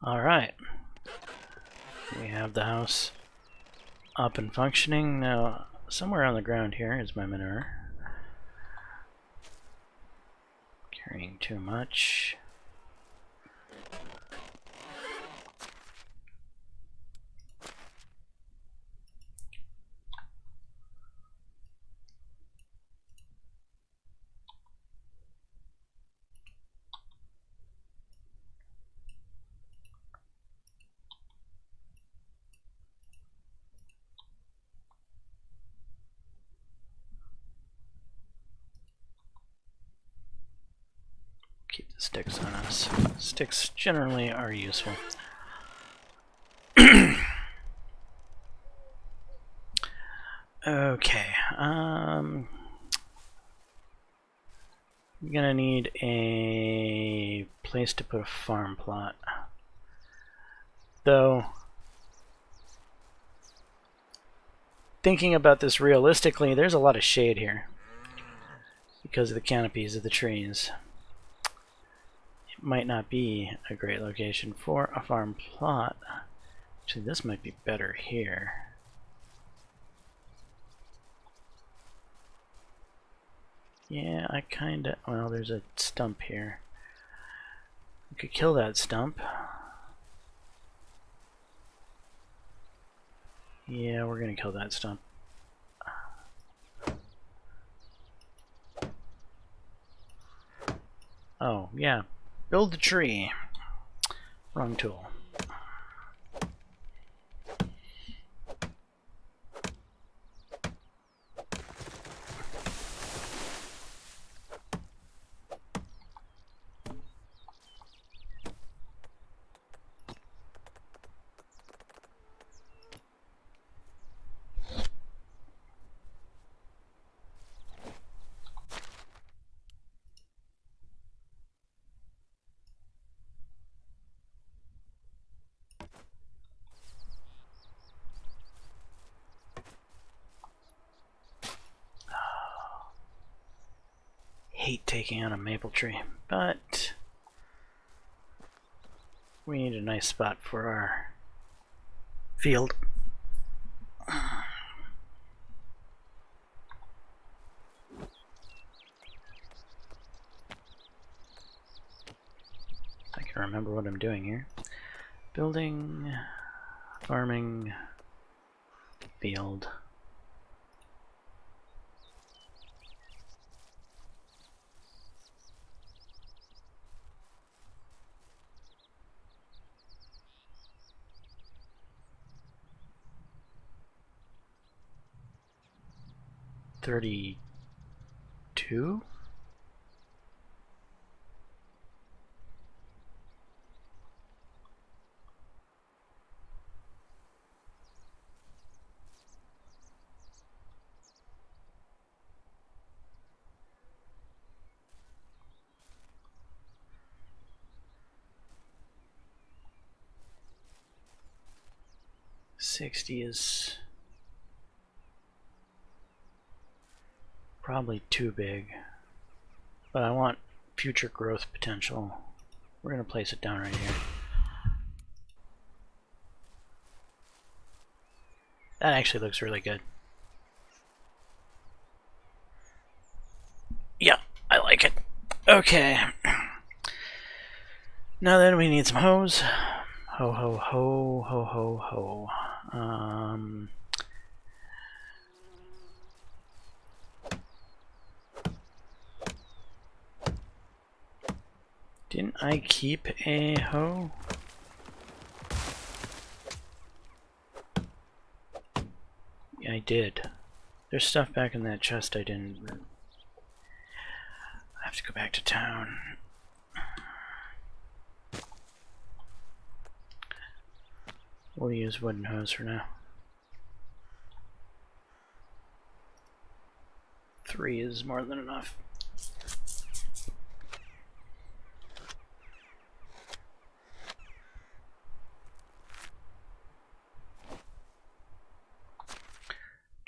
Alright. We have the house up and functioning. Now, somewhere on the ground here is my manure. Carrying too much. Keep the sticks on us. Sticks generally are useful. Okay, I'm gonna need a place to put a farm plot. Though, thinking about this realistically, there's a lot of shade here because of the canopies of the trees. It might not be a great location for a farm plot. Actually, this might be better here. Yeah, I kinda... well, there's a stump here. We could kill that stump. Yeah, we're gonna kill that stump. Oh, yeah. Build the tree. Wrong tool. Hate taking out a maple tree, but we need a nice spot for our field. Gotta remember what I'm doing here. Building, farming, field. $32? $60 is probably too big, but I want future growth potential. We're going to place it down right here. That actually looks really good. Yeah, I like it. Okay. Now then, we need some hoes. Ho ho ho ho ho ho. Didn't I keep a hoe? Yeah, I did. There's stuff back in that chest I didn't. I have to go back to town. We'll use wooden hose for now. 3 is more than enough.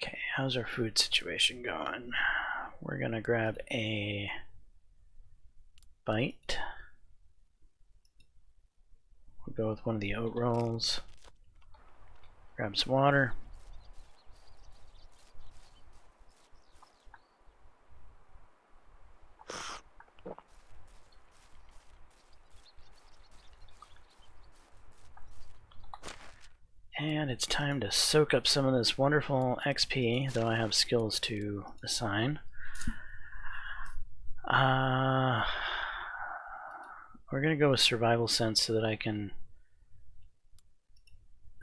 Okay, how's our food situation going? We're gonna grab a bite. We'll go with one of the oat rolls. Grab some water. And it's time to soak up some of this wonderful XP, though I have skills to assign. We're going to go with survival sense so that I can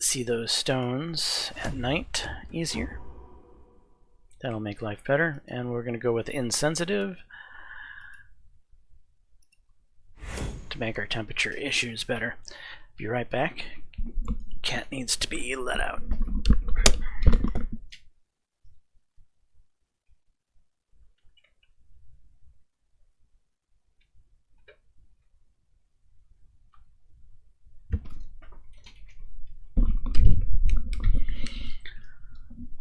see those stones at night easier. That'll make life better. And we're going to go with insensitive to make our temperature issues better. Be right back. Cat needs to be let out.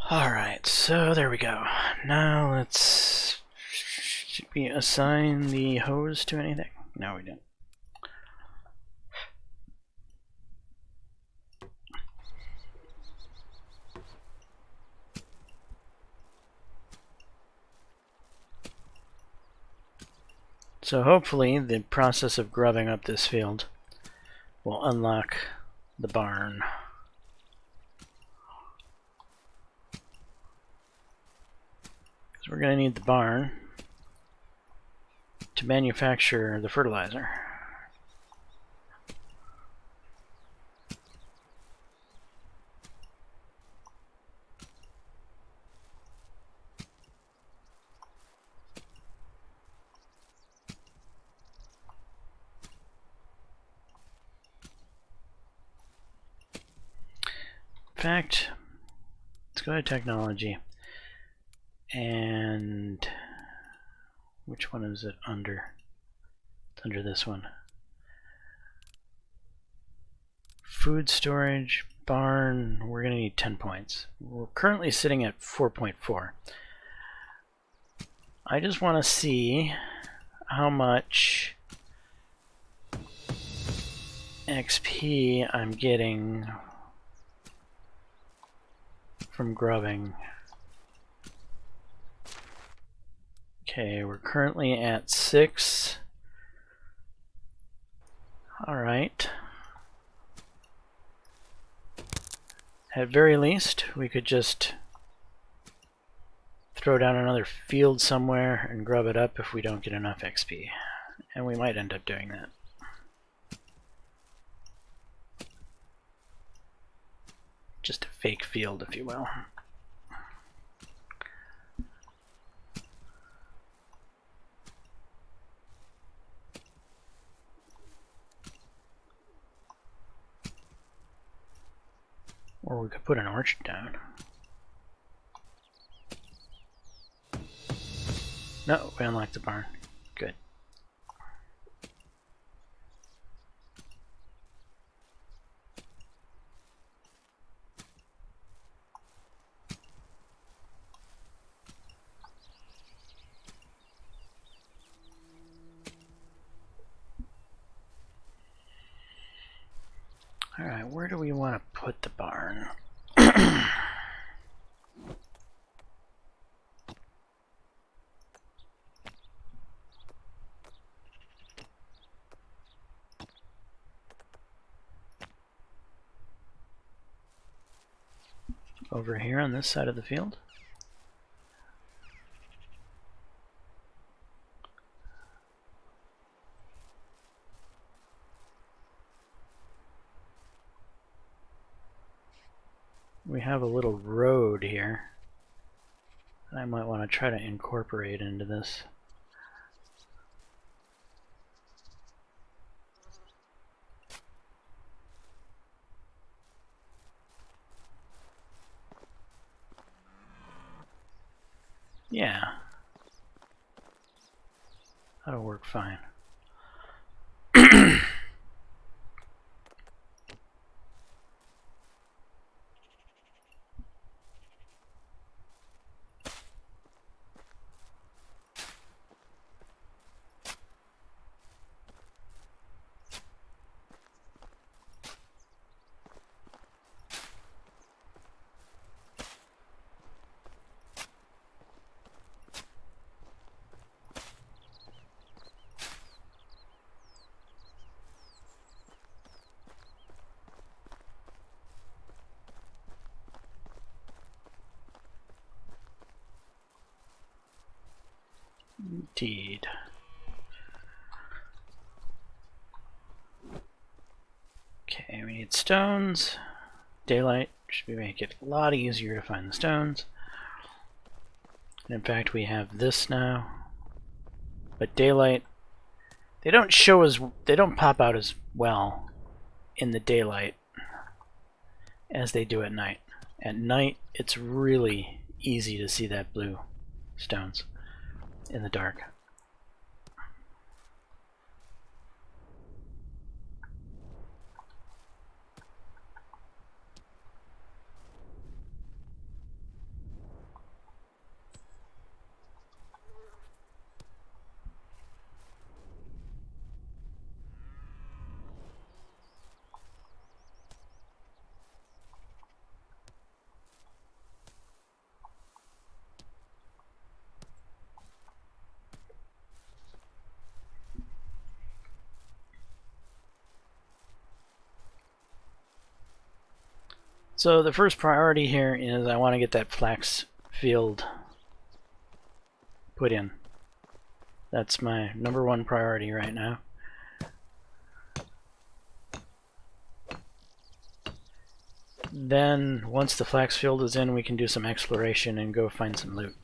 Alright, so there we go. Now let's... Should we assign the hose to anything? No, we didn't. So hopefully the process of grubbing up this field will unlock the barn. Because we're going to need the barn to manufacture the fertilizer. In fact, let's go to technology. And which one is it under? It's under this one. Food storage, barn, we're going to need 10 points. We're currently sitting at 4.4. I just want to see how much XP I'm getting from grubbing. Okay, we're currently at 6. Alright. At very least, we could just throw down another field somewhere and grub it up if we don't get enough XP. And we might end up doing that. Just a fake field, if you will. Or we could put an orchard down. No, we unlocked the barn. Good. Alright, where do we want to put the barn? Over here on this side of the field? We have a little road here that I might want to try to incorporate into this. Yeah. That'll work fine. Indeed. Okay, we need stones. Daylight should make it a lot easier to find the stones. And in fact, we have this now. But daylight, they don't pop out as well in the daylight as they do at night. At night, it's really easy to see that blue stones in the dark. So the first priority here is I want to get that flax field put in. That's my #1 priority right now. Then once the flax field is in, we can do some exploration and go find some loot.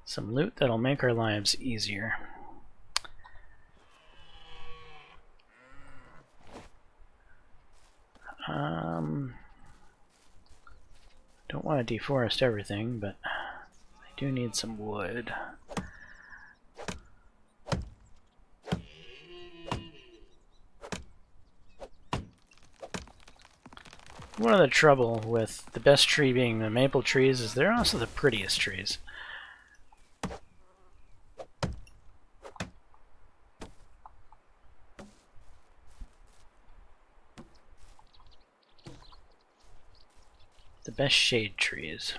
Some loot that'll make our lives easier. Don't want to deforest everything, but I do need some wood. One of the trouble with the best tree being the maple trees is they're also the prettiest trees. The best shade trees.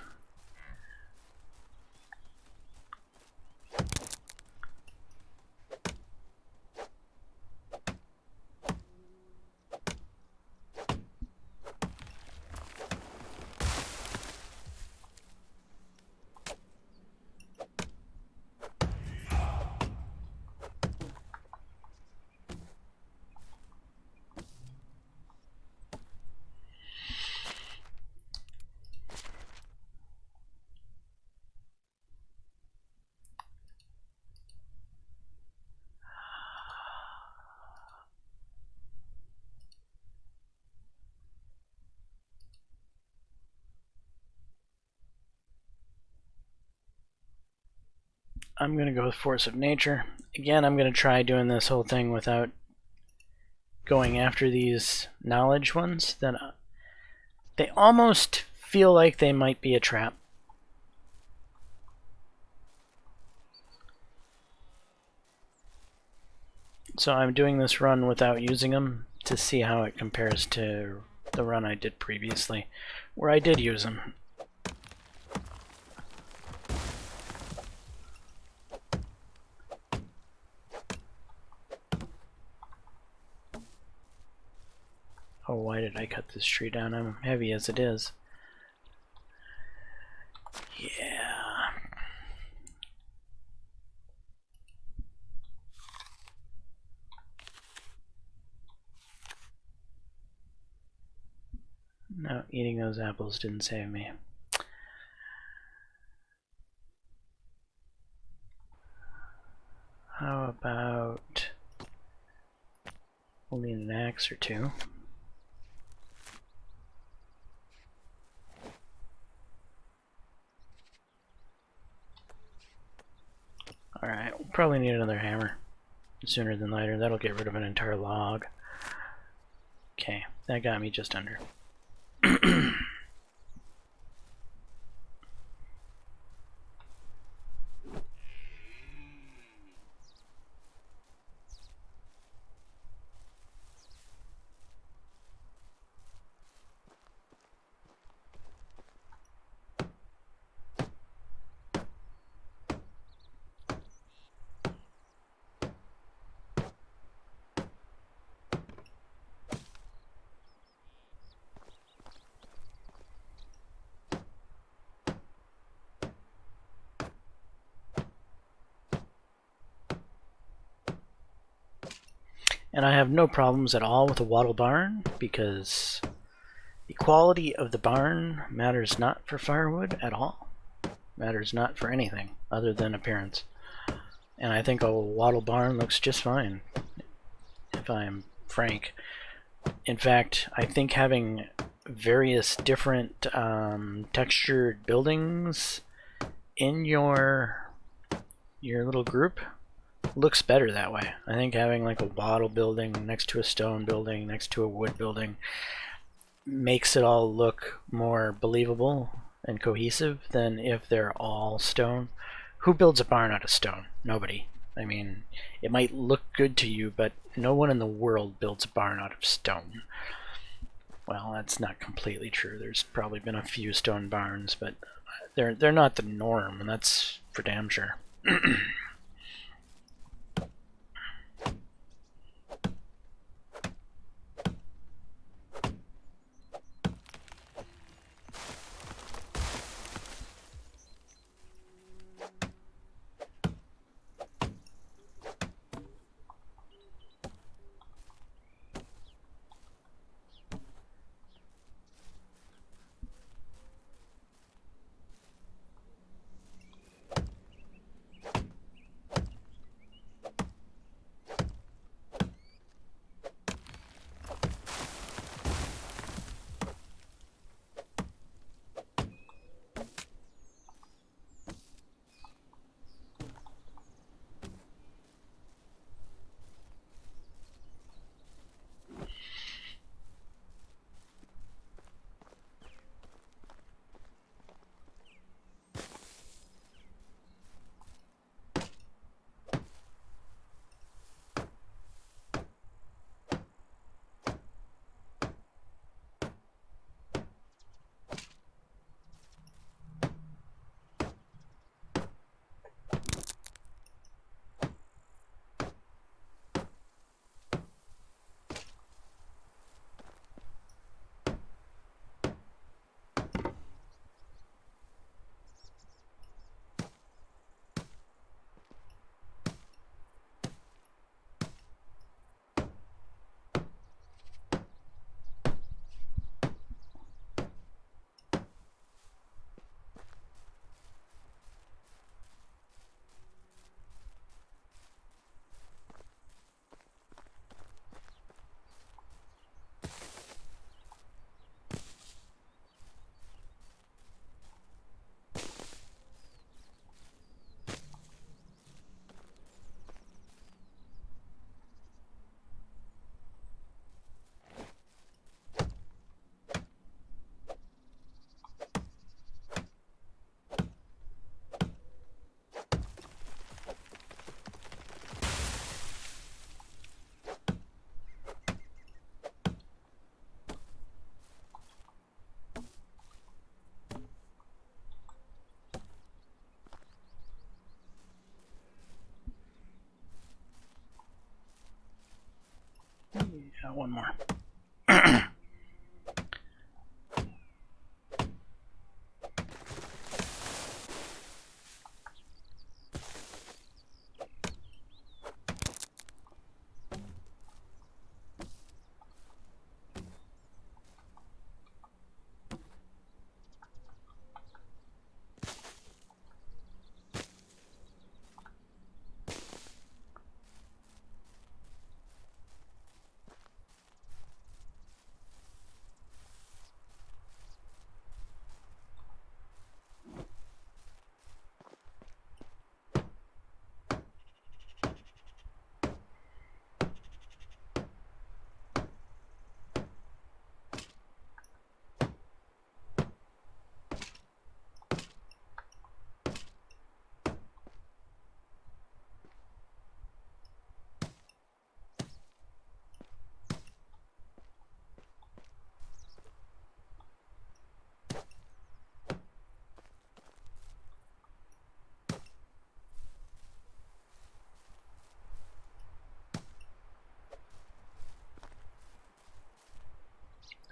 I'm going to go with Force of Nature. Again, I'm going to try doing this whole thing without going after these knowledge ones. That they almost feel like they might be a trap. So I'm doing this run without using them to see how it compares to the run I did previously, where I did use them. Oh, why did I cut this tree down? I'm heavy as it is. Yeah. No, eating those apples didn't save me. How about we'll need an axe or two. Alright, we'll probably need another hammer sooner than later. That'll get rid of an entire log. Okay, that got me just under. And I have no problems at all with a wattle barn, because the quality of the barn matters not for firewood at all. Matters not for anything other than appearance. And I think a wattle barn looks just fine, if I'm frank. In fact, I think having various different textured buildings in your little group looks better that way. I think having like a wattle building next to a stone building next to a wood building makes it all look more believable and cohesive than if they're all stone. Who builds a barn out of stone? Nobody. I mean, it might look good to you, but no one in the world builds a barn out of stone. Well, that's not completely true. There's probably been a few stone barns, but they're not the norm, and that's for damn sure. one more.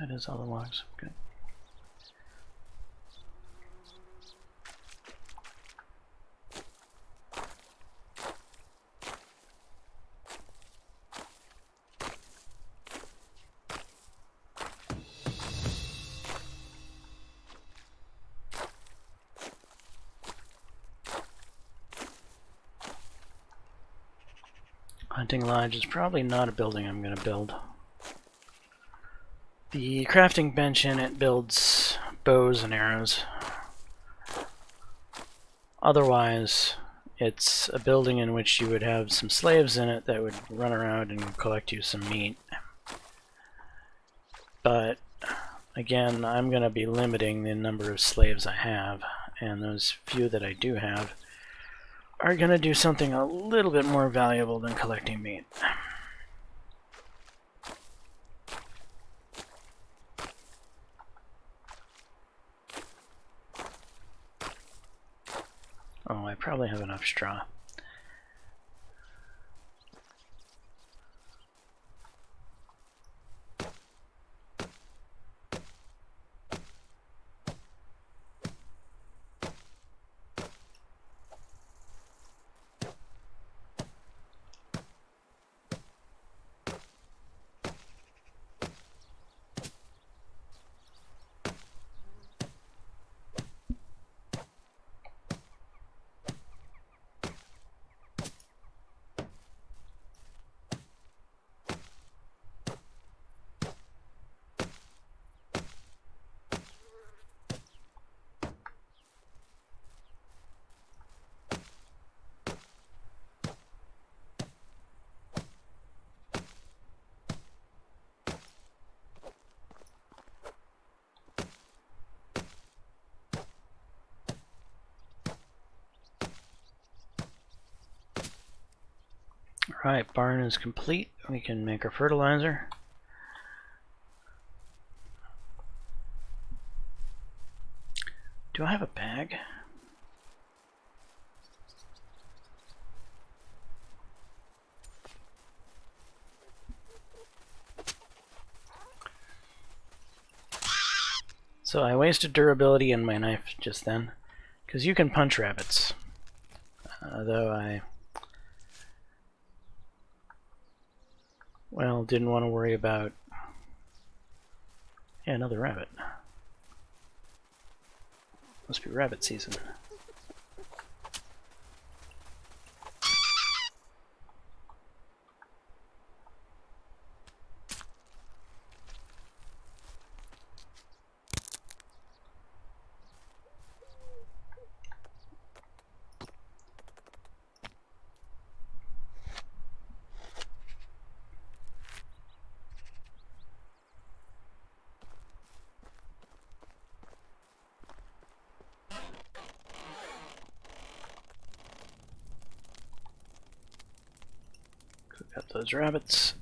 That is all the logs. Okay. Hunting lodge is probably not a building I'm going to build. The crafting bench in it builds bows and arrows. Otherwise, it's a building in which you would have some slaves in it that would run around and collect you some meat. But again, I'm going to be limiting the number of slaves I have, and those few that I do have are going to do something a little bit more valuable than collecting meat. Oh, I probably have enough straw. Alright, barn is complete. We can make our fertilizer. Do I have a bag? So I wasted durability in my knife just then, because you can punch rabbits. Though I didn't want to worry about... Yeah, another rabbit. Must be rabbit season. Cook up those rabbits.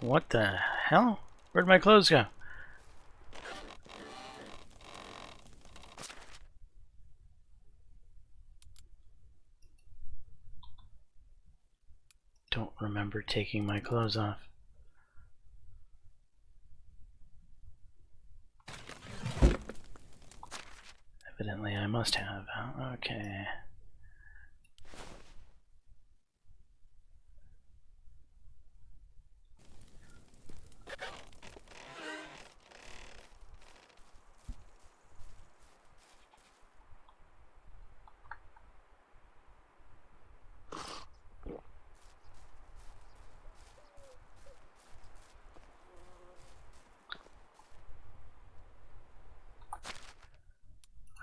What the hell? Where'd my clothes go? Don't remember taking my clothes off. Evidently I must have. Okay.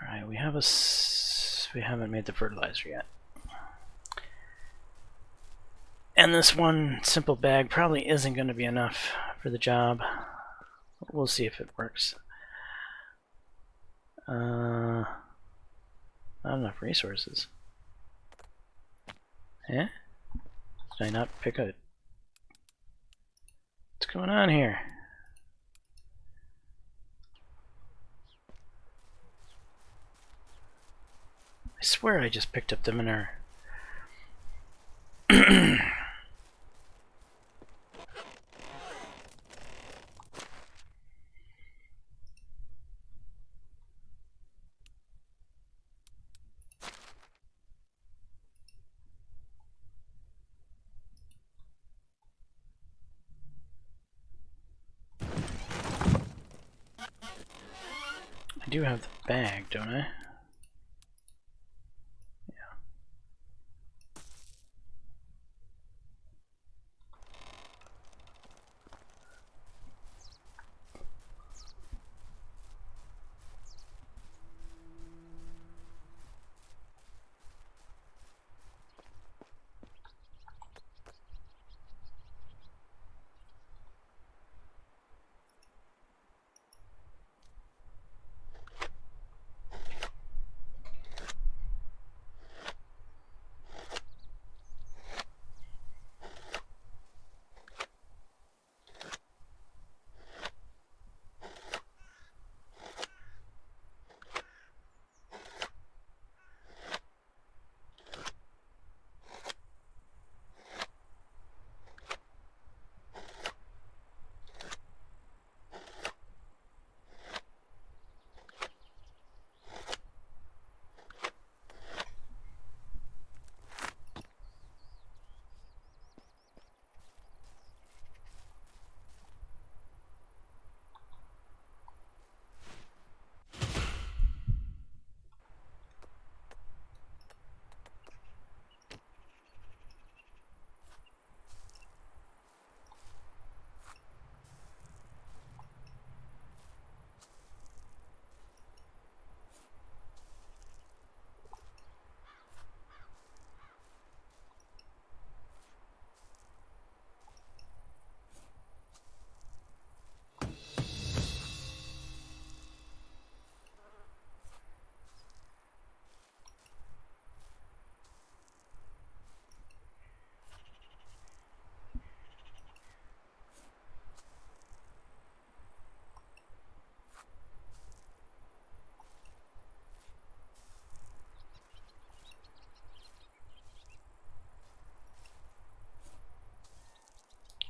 Alright, we haven't made the fertilizer yet. And this one simple bag probably isn't going to be enough for the job. We'll see if it works. Not enough resources. Eh? Did I not pick a... What's going on here? I swear I just picked up the manure. I do have the bag, don't I?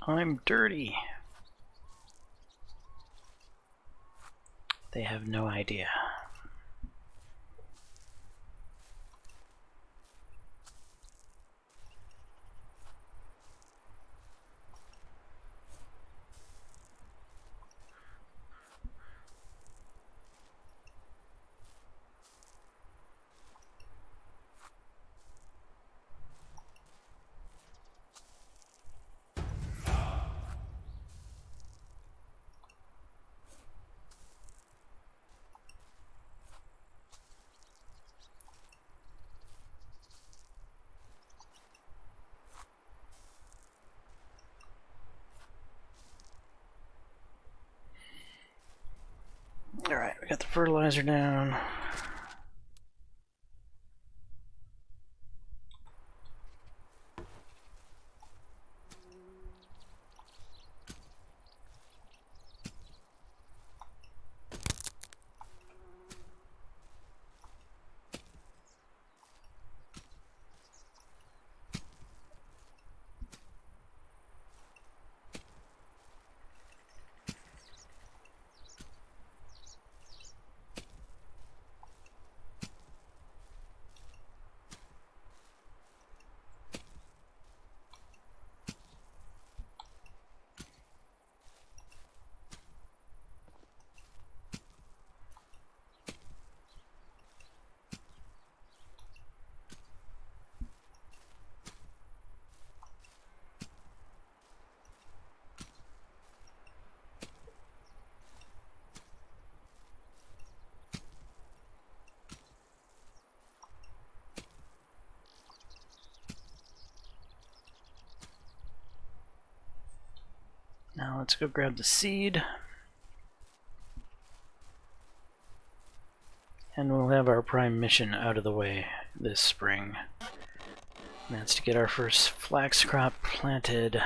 I'm dirty. They have no idea. Alright, we got the fertilizer down. let's go grab the seed. And we'll have our prime mission out of the way this spring. And that's to get our first flax crop planted.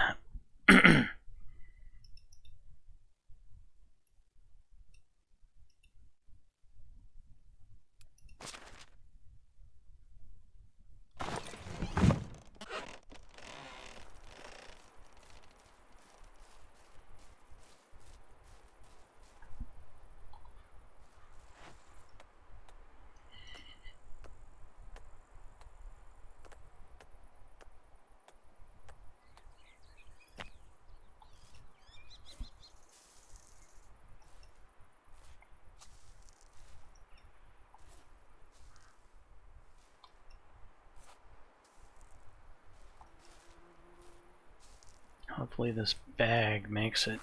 Hopefully this bag makes it.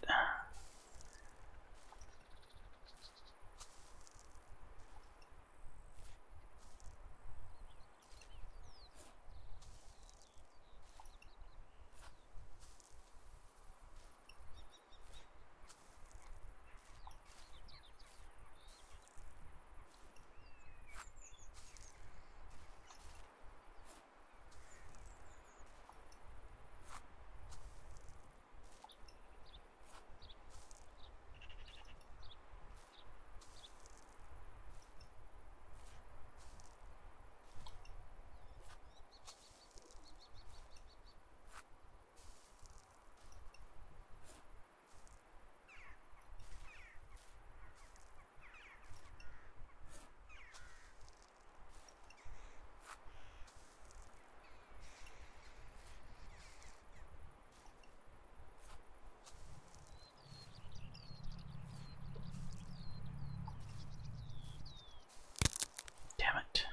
Damn it.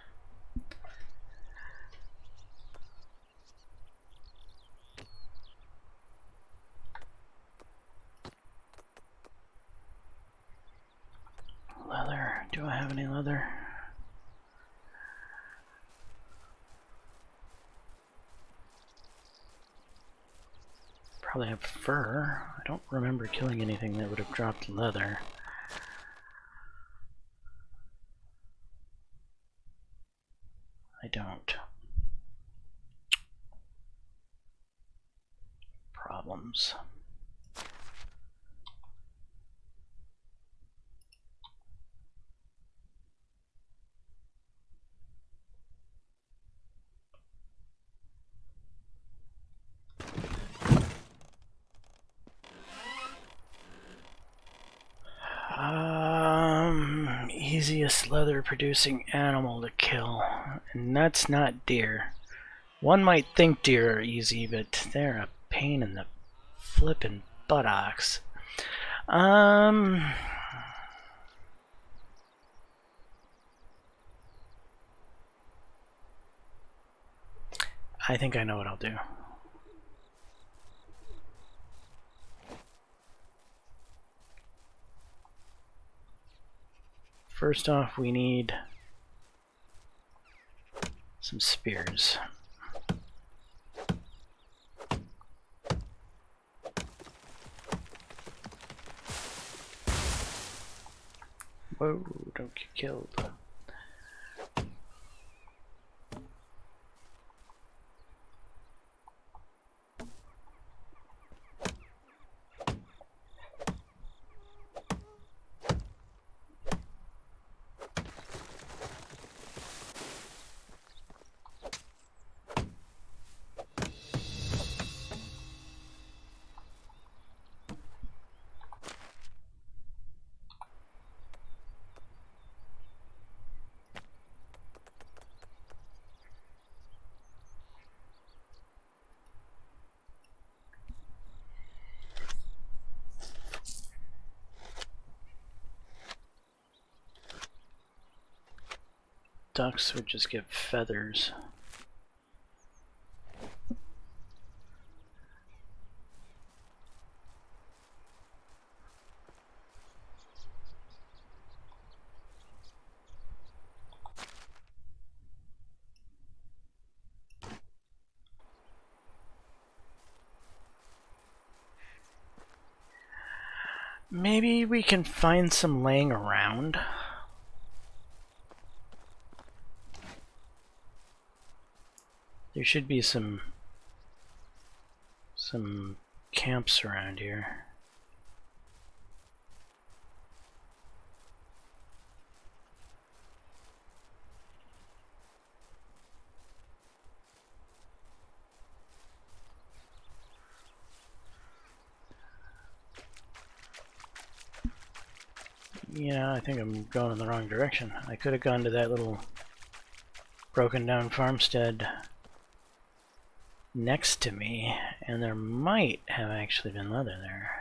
Leather. Do I have any leather? Probably have fur. I don't remember killing anything that would have dropped leather. I don't. Problems. Easiest leather producing animal to kill, and that's not deer. One might think deer are easy, but they're a pain in the flippin' buttocks. I think I know what I'll do. First off, we need some spears. Whoa, don't get killed. Ducks would just get feathers. Maybe we can find some laying around. There should be some camps around here. Yeah, I think I'm going in the wrong direction. I could have gone to that little broken down farmstead next to me, and there might have actually been leather there.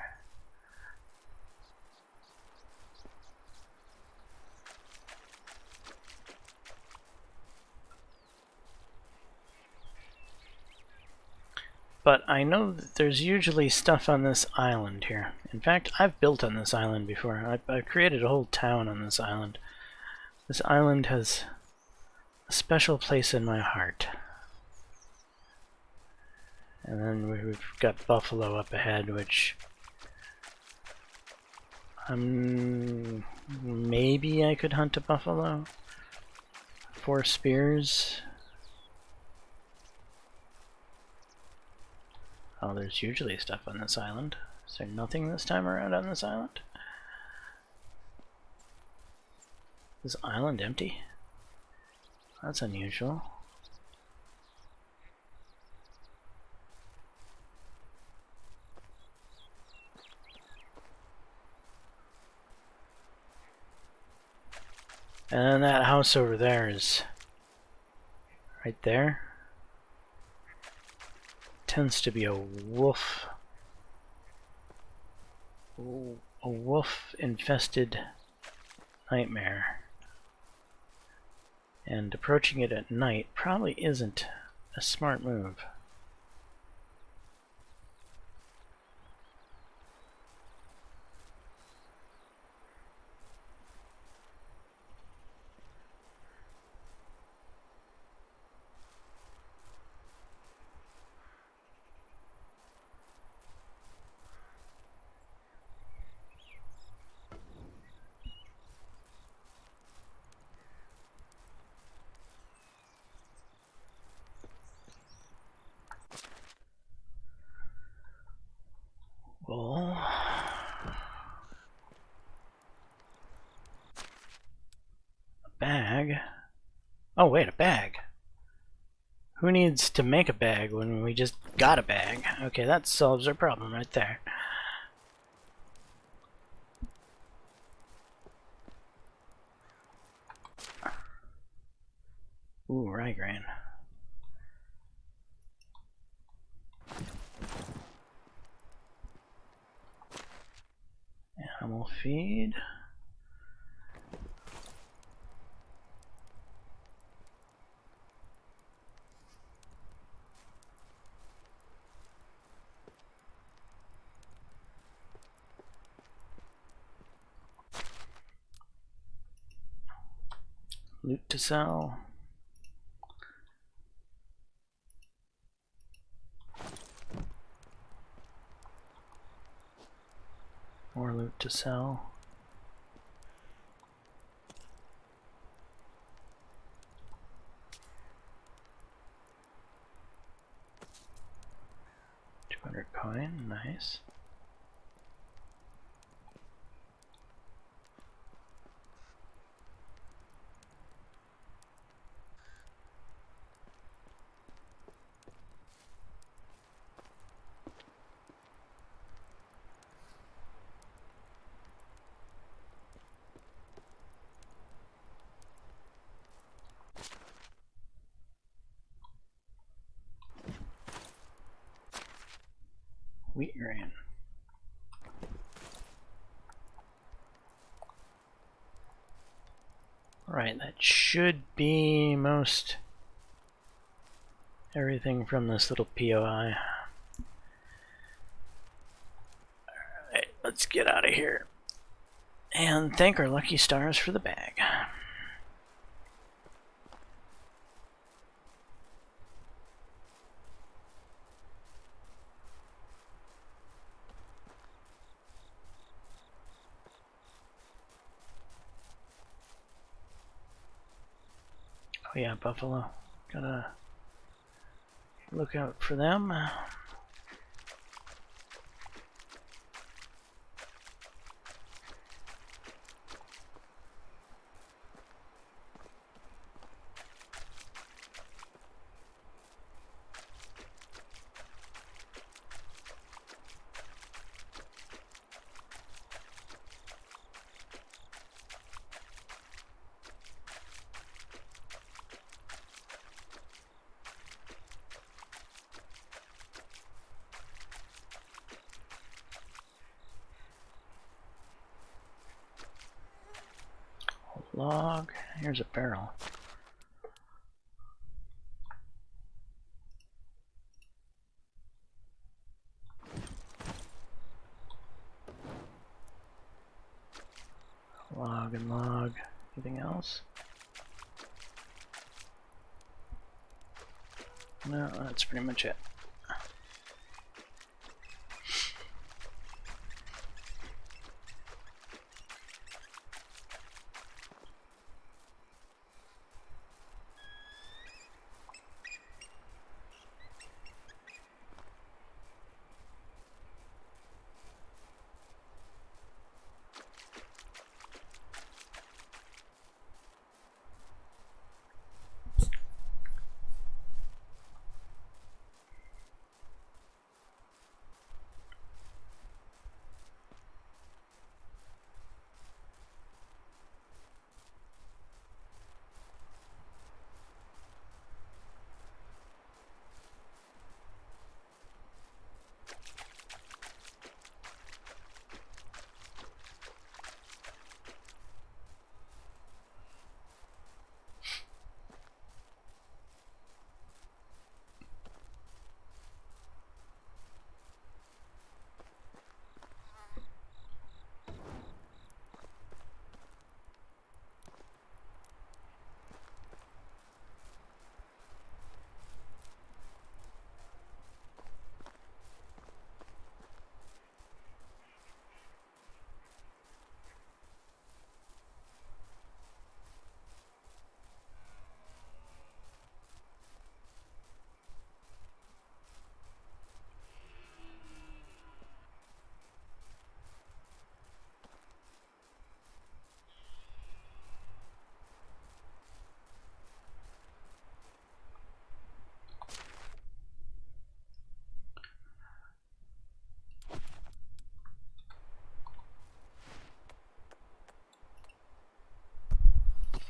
But I know that there's usually stuff on this island here. In fact, I've built on this island before. I've created a whole town on this island. This island has a special place in my heart. And then we've got buffalo up ahead, which maybe I could hunt a buffalo. 4 spears. Oh, there's usually stuff on this island. Is there nothing this time around on this island? Is this island empty? That's unusual. And then that house over there is right there. Tends to be a wolf infested nightmare, and approaching it at night probably isn't a smart move. Well, a bag. Oh wait, a bag. Who needs to make a bag when we just got a bag? Okay, that solves our problem right there. Ooh, rye grain. Animal feed. Loot to sell. More loot to sell. $200 coin, nice. Wheat grain. Alright, that should be most everything from this little POI. Alright, let's get out of here. And thank our lucky stars for the bag. yeah, buffalo. Gotta look out for them. Log. Here's a barrel. Log and log. Anything else? No, that's pretty much it.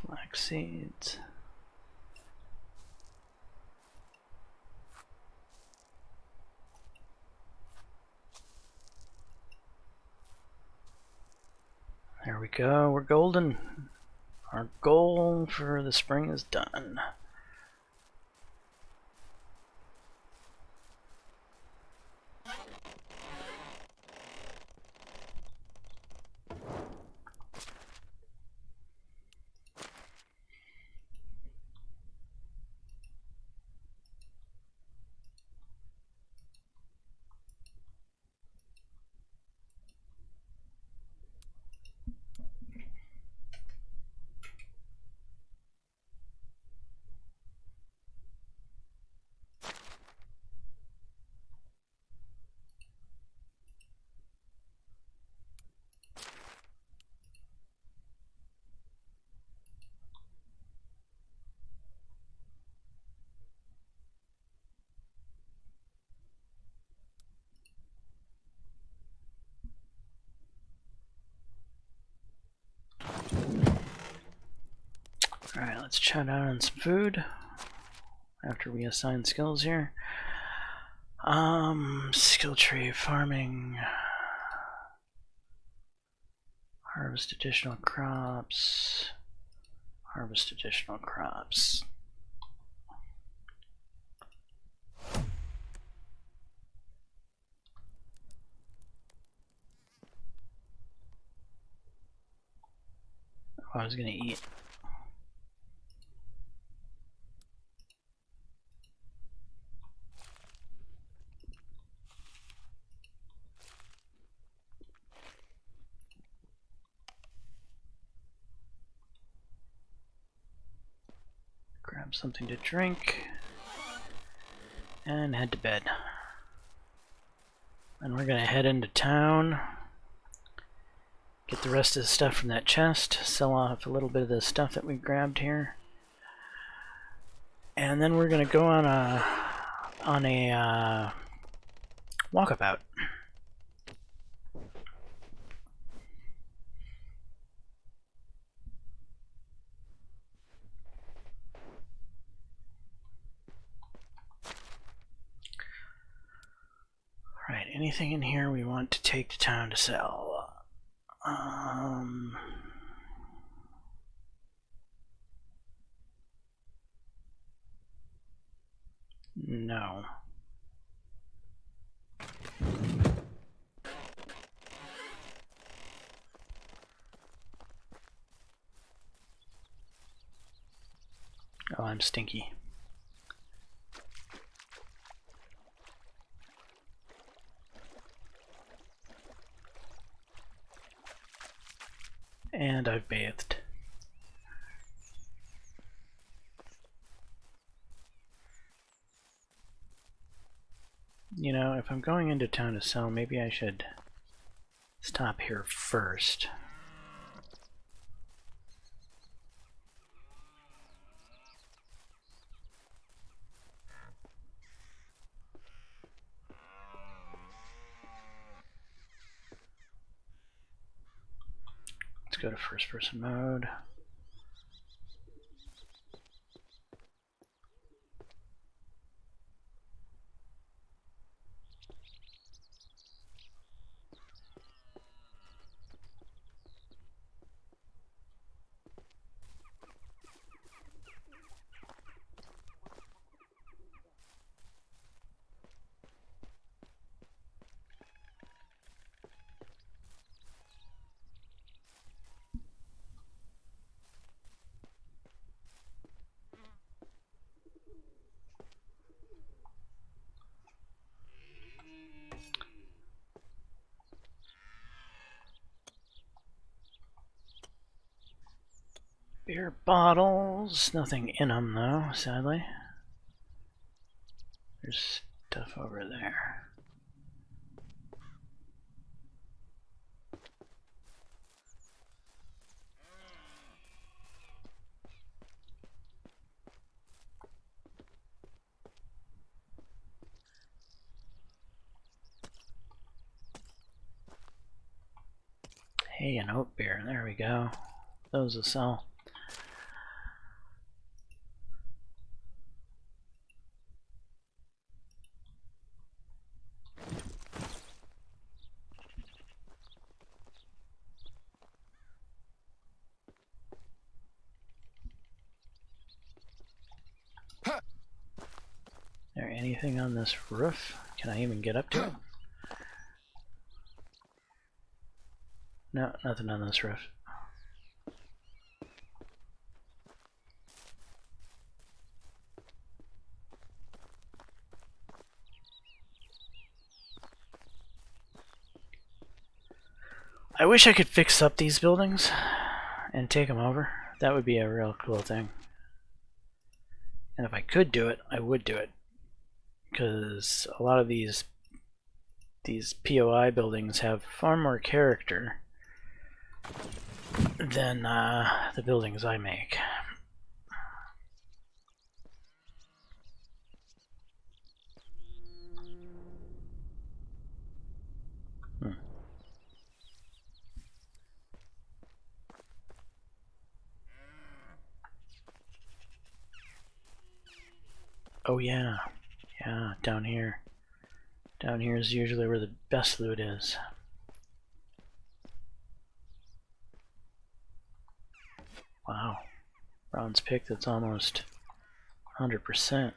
Flax seeds. There we go, we're golden. Our goal for the spring is done. Alright, let's chat out on some food after we assign skills here. Skill tree, farming, harvest additional crops, harvest additional crops. Oh, I was gonna eat. Grab Grab something to drink. And head to bed. And we're gonna head into town. Get the rest of the stuff from that chest. Sell off a little bit of the stuff that we grabbed here. And then we're gonna go on a walkabout. Alright, anything in here we want to take to town to sell? No. Oh, I'm stinky. And I've bathed. You know, if I'm going into town to sell, maybe I should stop here first. Let's go to first person mode. Beer bottles, nothing in them though, sadly. There's stuff over there. Hey, an oat beer, there we go. Those will sell. There anything on this roof? Can I even get up to it? No, nothing on this roof. I wish I could fix up these buildings and take them over. That would be a real cool thing. And if I could do it, I would do it. Because a lot of these POI buildings have far more character than the buildings I make. Oh yeah, yeah, down here. Down here is usually where the best loot is. Wow, bronze pick that's almost 100%.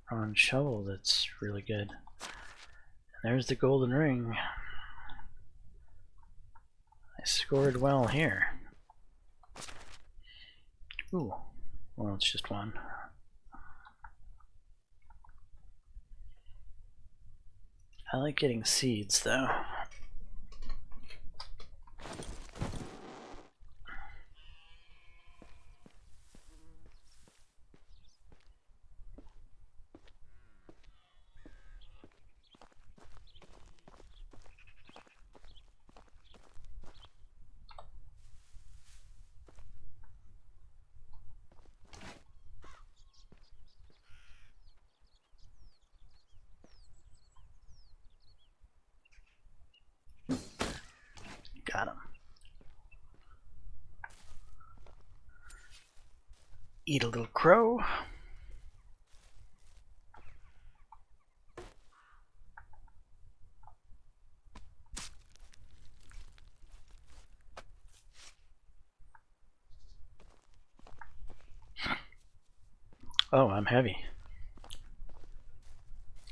Bronze shovel that's really good. And there's the golden ring. I scored well here. Ooh, well, it's just one. I like getting seeds though. Eat a little crow. Oh, I'm heavy.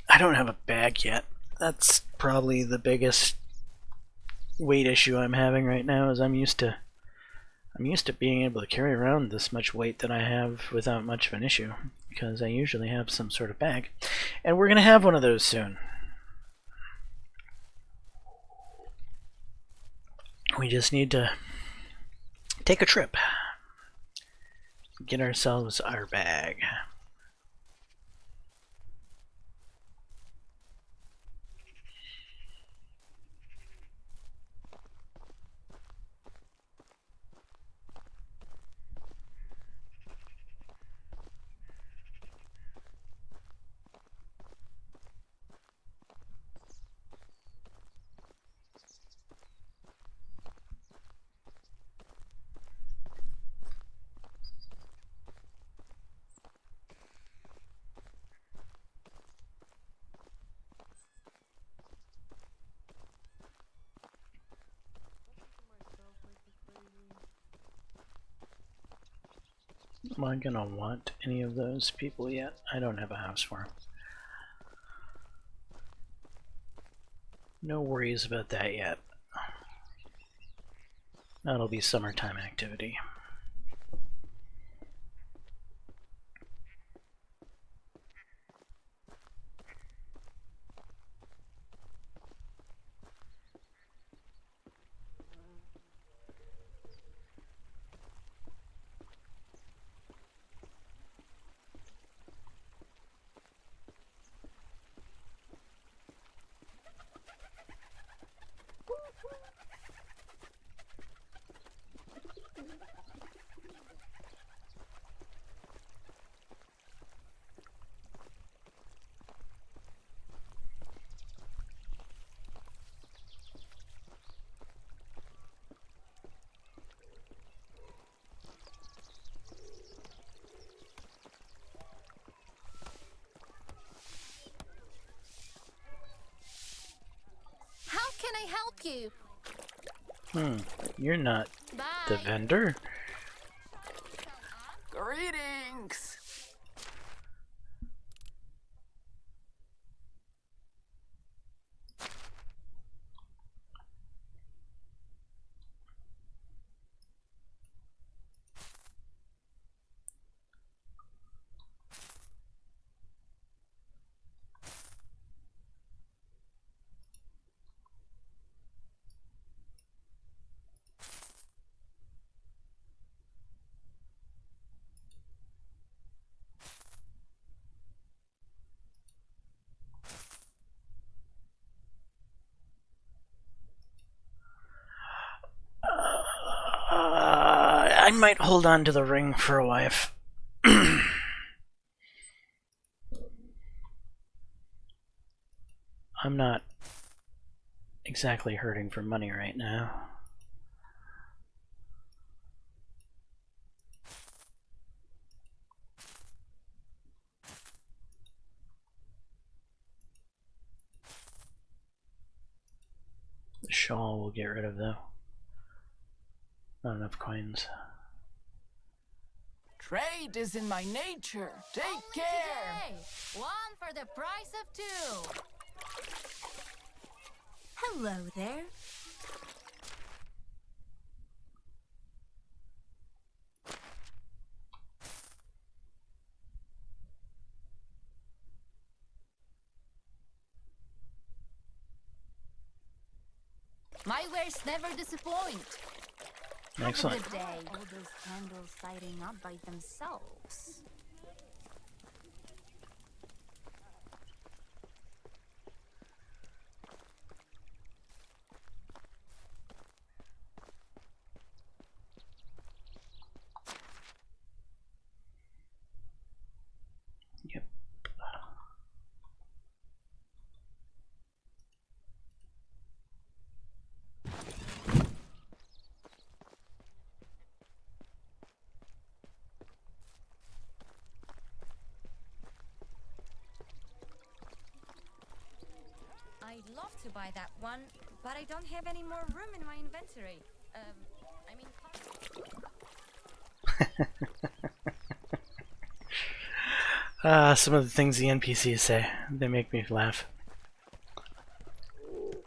I don't have a bag yet. That's probably the biggest weight issue I'm having right now. Is I'm used to being able to carry around this much weight that I have without much of an issue, because I usually have some sort of bag, and we're gonna have one of those soon. We just need to take a trip, get ourselves our bag. Am I gonna want any of those people yet? I don't have a house for them. No worries about that yet. That'll be summertime activity. How can I help you? You're not Bye. the vendor? Greetings. I might hold on to the ring for a while. I'm not exactly hurting for money right now. The shawl we'll get rid of though. Not enough coins. Trade is in my nature. Take Only care. today. One for the price of two. Hello there. My wares never disappoint. Excellent. Have a good day. All those candles lighting up by themselves. Yep. love to buy that one, but I don't have any more room in my inventory. I mean, Some of the things the NPCs say, they make me laugh.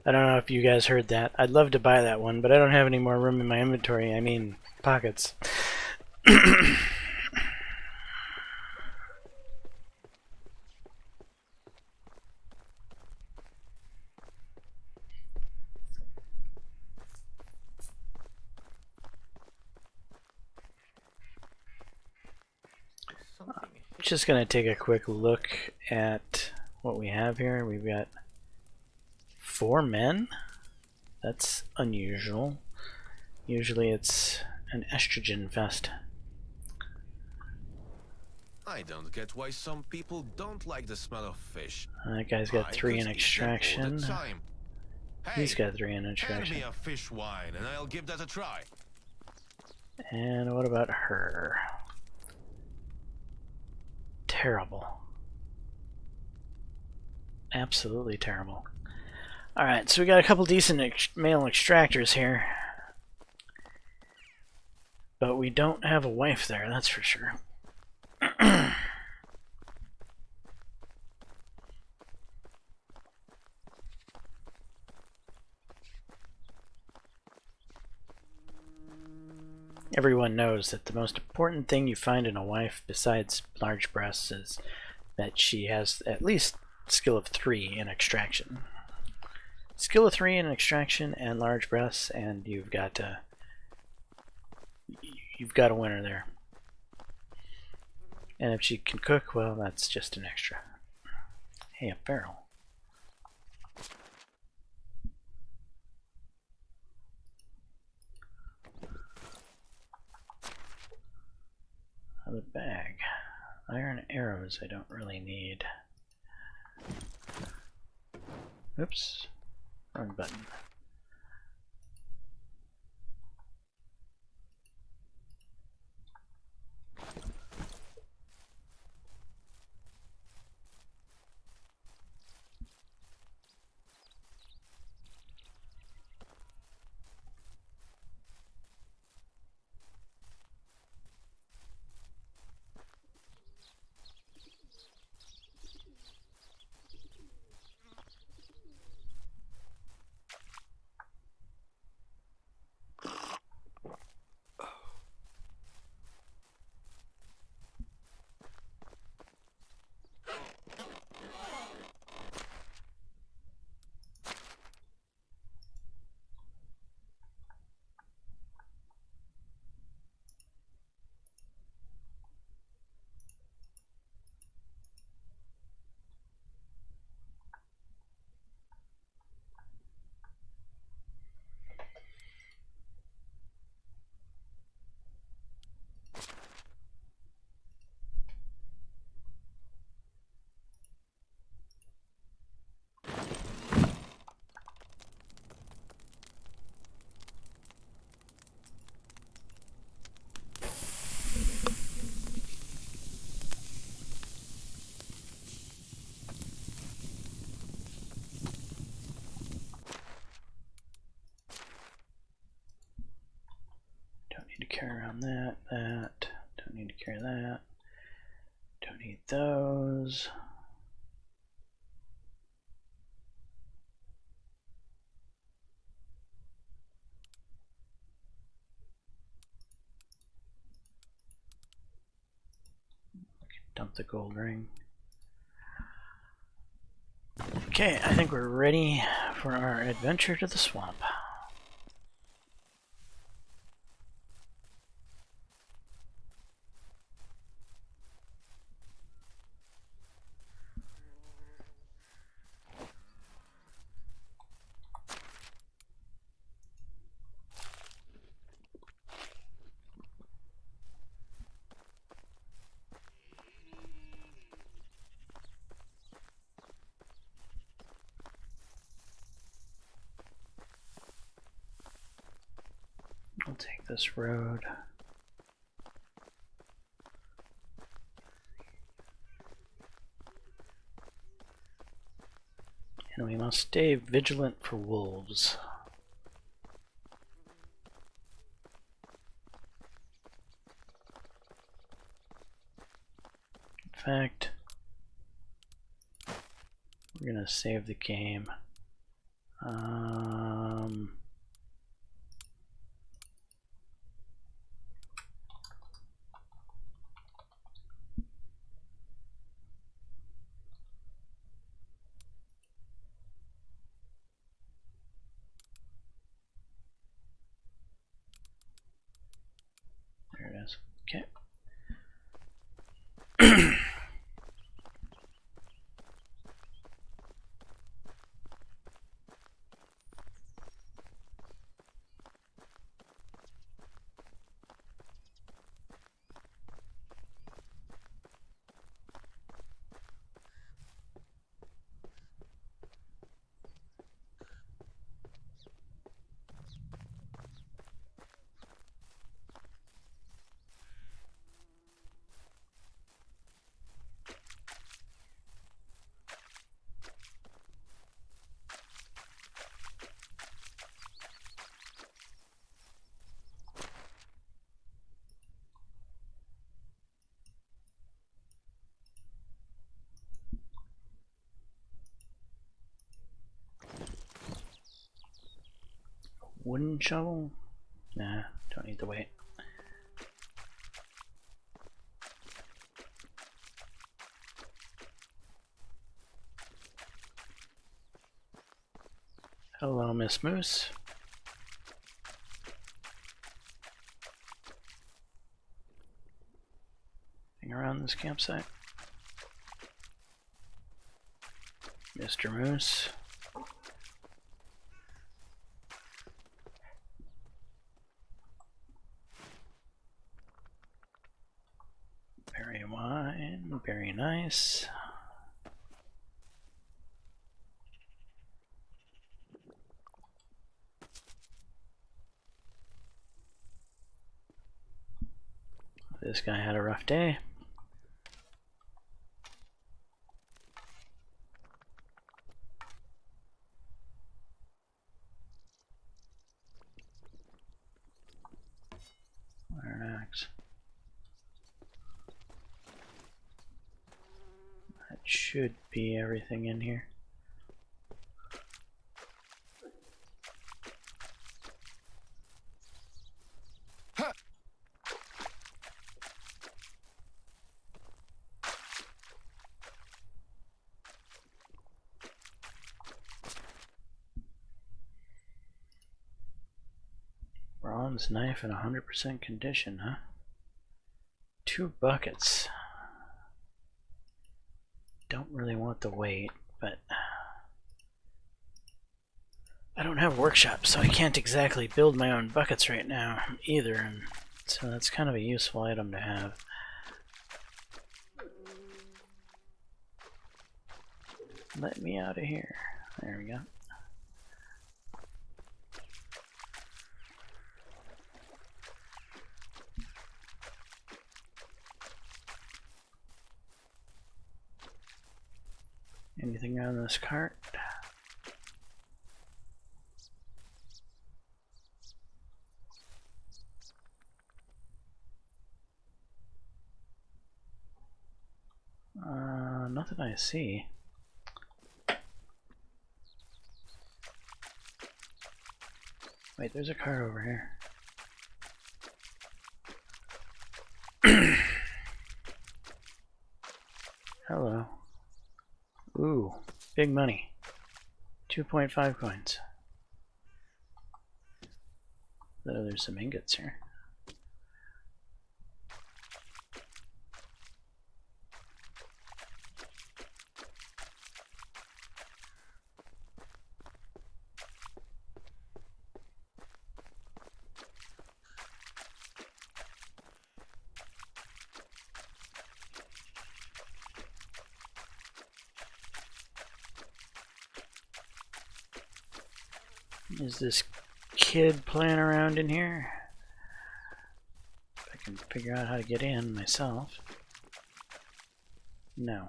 I don't know if you guys heard that. I'd love to buy that one, but I don't have any more room in my inventory. I mean, pockets. Just gonna take a quick look at what we have here. We've got 4 men. That's unusual. Usually it's an estrogen fest. I don't get why some people don't like the smell of fish. That guy's got 3 in extraction. Hey, He's got 3 in hand extraction. me a fish wine and I'll give that a try. And what about her? Terrible. Absolutely terrible. Alright, so we got a couple decent male extractors here. But we don't have a wife there, that's for sure. Everyone knows that the most important thing you find in a wife, besides large breasts, is that she has at least skill of 3 in extraction. Skill of 3 in extraction and large breasts, and you've got a winner there. And if she can cook, well, that's just an extra. Hey, a barrel. Another bag. Iron arrows I don't really need. Oops. Wrong button. Need to carry around that. Don't need to carry that. Don't need those. Dump the gold ring. Okay, I think we're ready for our adventure to the swamp. I'll take this road. And we must stay vigilant for wolves. In fact, we're gonna save the game. There it is. Okay. Wooden shovel? Nah, don't need the weight. Hello, Miss Moose. Hang around this campsite. Mr. Moose. Berry wine, very nice. This guy had a rough day. Iron axe. That should be everything in here. Bronze knife in 100% condition, huh? 2 buckets. Don't really want the weight, but I don't have a workshop, so I can't exactly build my own buckets right now either, and so that's kind of a useful item to have. Let me out of here. There we go. Anything on this cart? Nothing I see. Wait, there's a cart over here. Hello. Ooh, big money. 2.5 coins. Oh, there's some ingots here. Is this kid playing around in here? If I can figure out how to get in myself. No.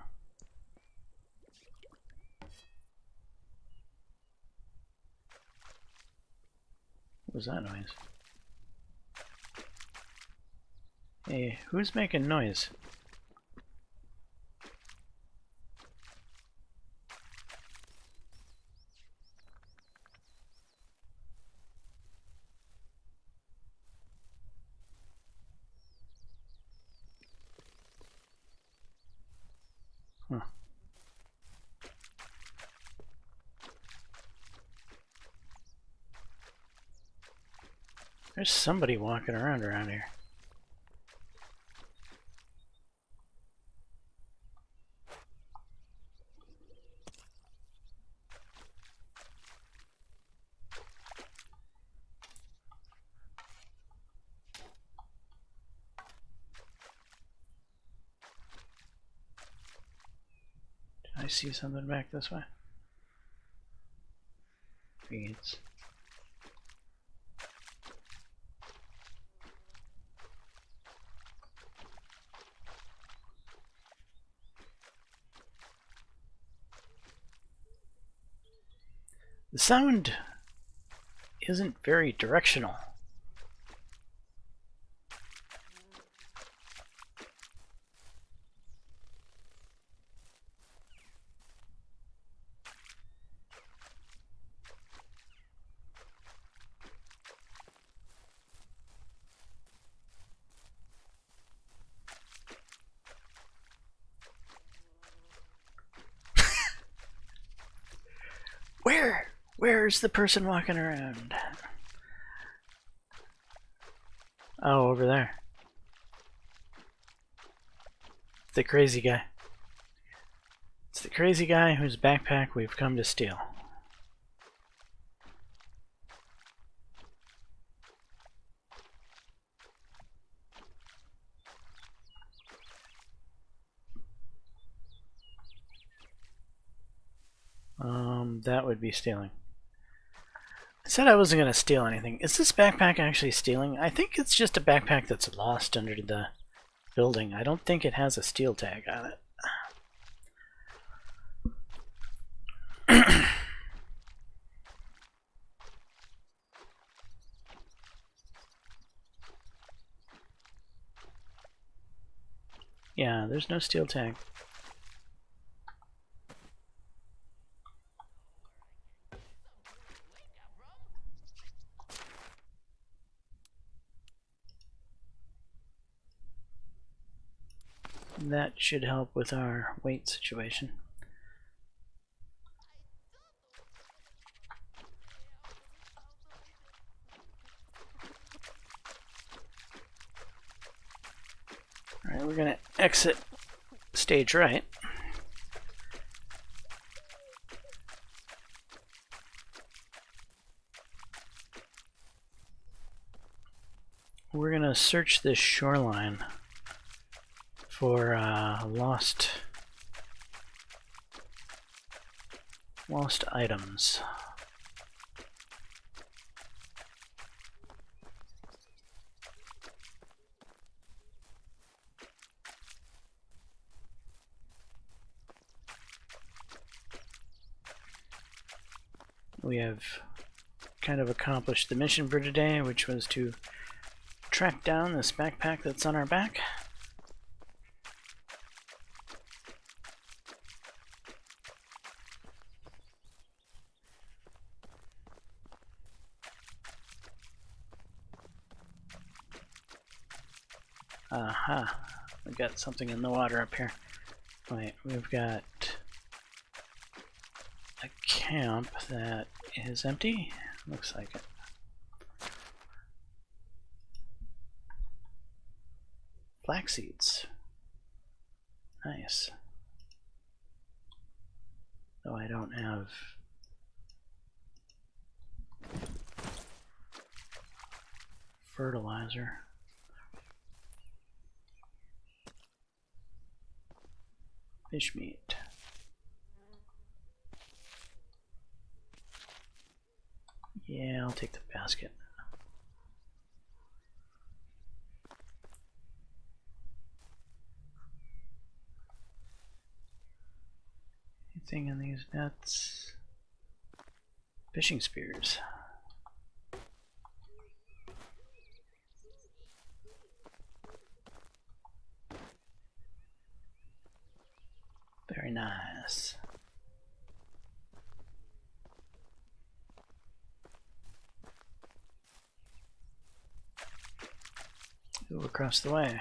was that noise? Hey, who's making noise? Huh. There's somebody walking around here. Did I see something back this way? Feeds. The sound isn't very directional. Where's the person walking around? Oh, over there. The crazy guy. It's the crazy guy whose backpack we've come to steal. That would be stealing. I said I wasn't going to steal anything. Is this backpack actually stealing? I think it's just a backpack that's lost under the building. I don't think it has a steel tag on it. Yeah, there's no steel tag. That should help with our weight situation. Alright, we're gonna exit stage right. We're gonna search this shoreline for lost items. We have kind of accomplished the mission for today, which was to track down this backpack that's on our back. Aha, we got something in the water up here. Wait, we've got a camp that is empty. Looks like it. Flax seeds. Nice. Though I don't have fertilizer. Fish meat. Yeah, I'll take the basket. Anything in these nets? Fishing spears. nice. Ooh, across the way.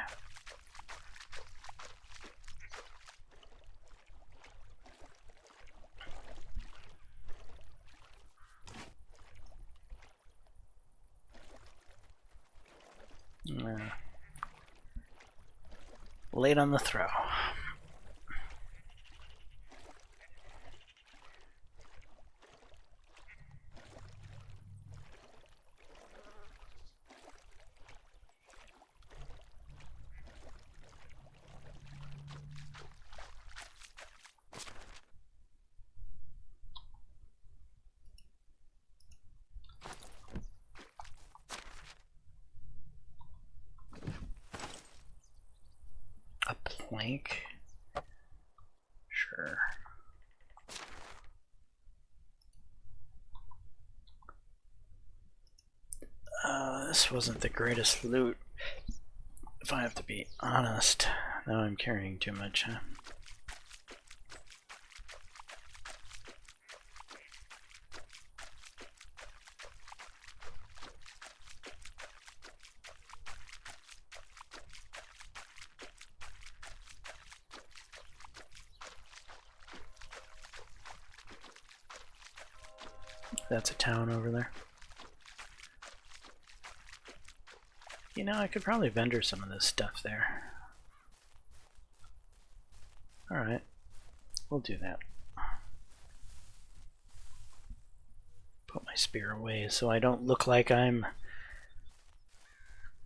Late on the throw. A plank? Sure. This wasn't the greatest loot, if I have to be honest. Now I'm carrying too much, huh? That's a town over there. You know, I could probably vendor some of this stuff there. Alright, we'll do that. Put my spear away so I don't look like I'm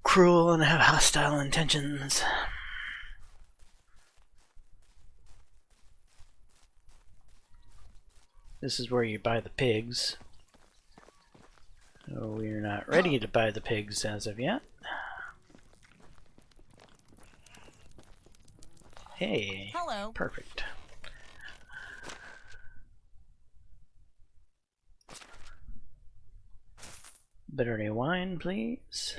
cruel and have hostile intentions. This is where you buy the pigs. So we're not ready to buy the pigs as of yet. Hey. Hello. Perfect. Bitterney wine, please.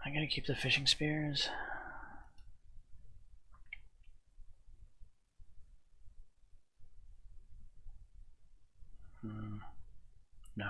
I'm gonna keep the fishing spears. No.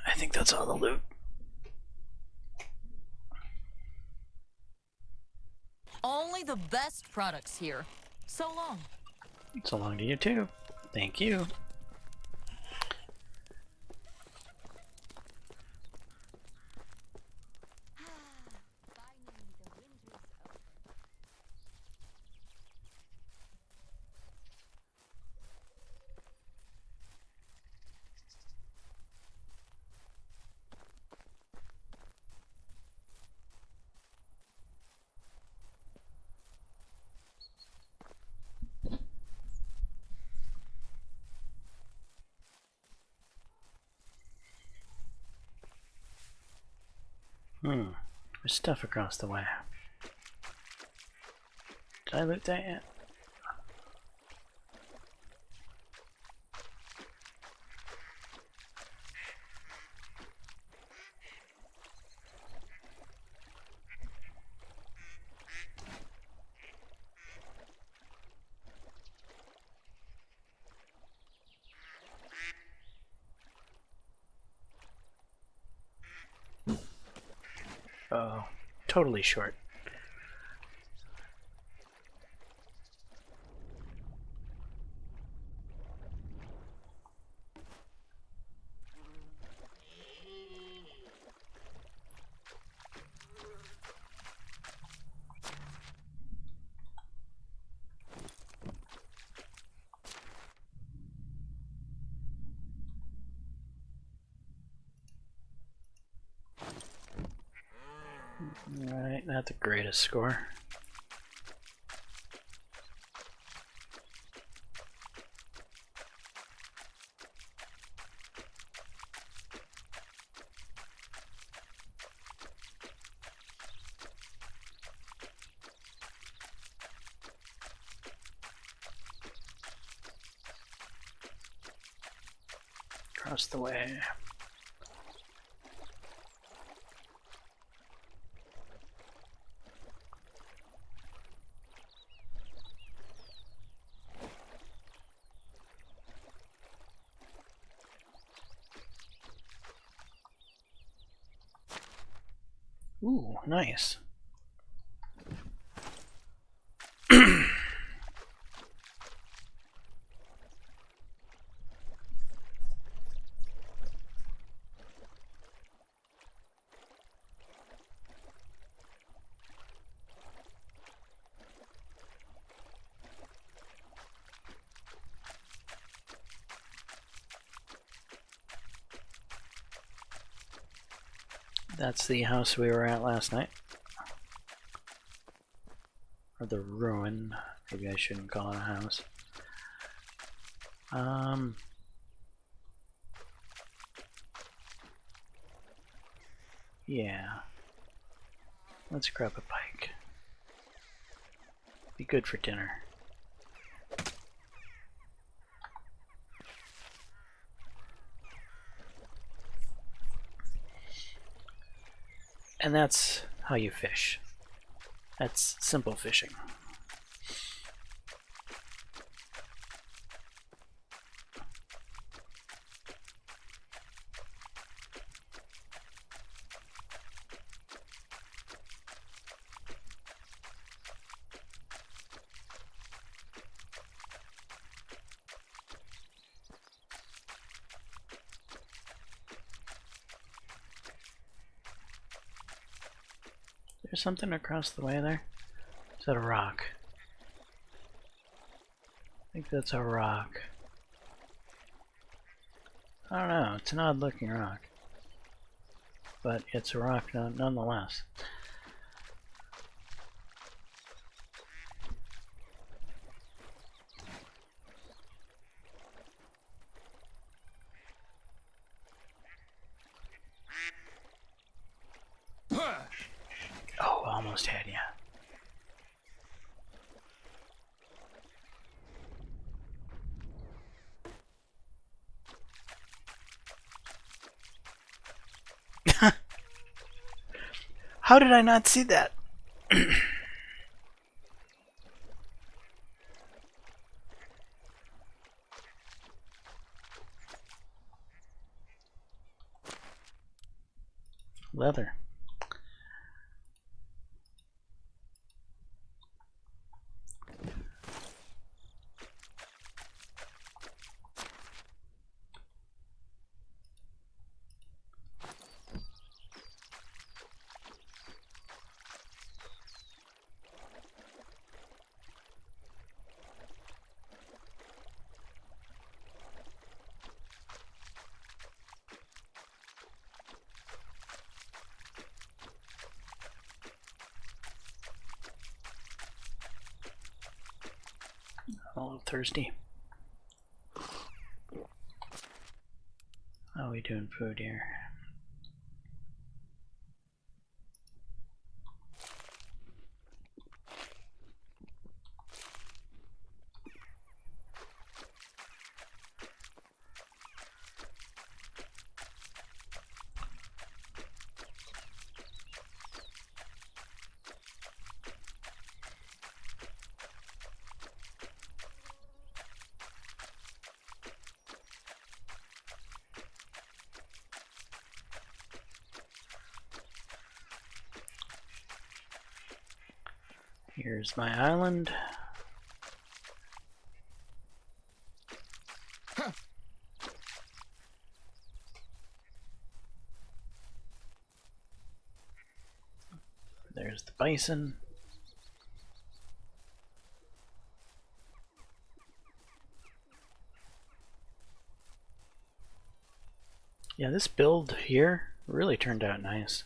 I think that's all the loot. Only the best products here. So long. So long to you too. Thank you. Finally, the winter is over. There's stuff across the way. Did I loot that yet? Oh, totally short. Alright, not the greatest score. Across the way. Ooh, nice. That's the house we were at last night. Or the ruin. Maybe I shouldn't call it a house. Yeah. Let's grab a pike. Be good for dinner. And that's how you fish. That's simple fishing. There's something across the way there. Is that a rock? I think that's a rock. I don't know, it's an odd looking rock. But it's a rock nonetheless. Oh, almost had ya. How did I not see that? Leather. A little thirsty. How are we doing food here? Here's my island. There's the bison. Yeah, this build here really turned out nice.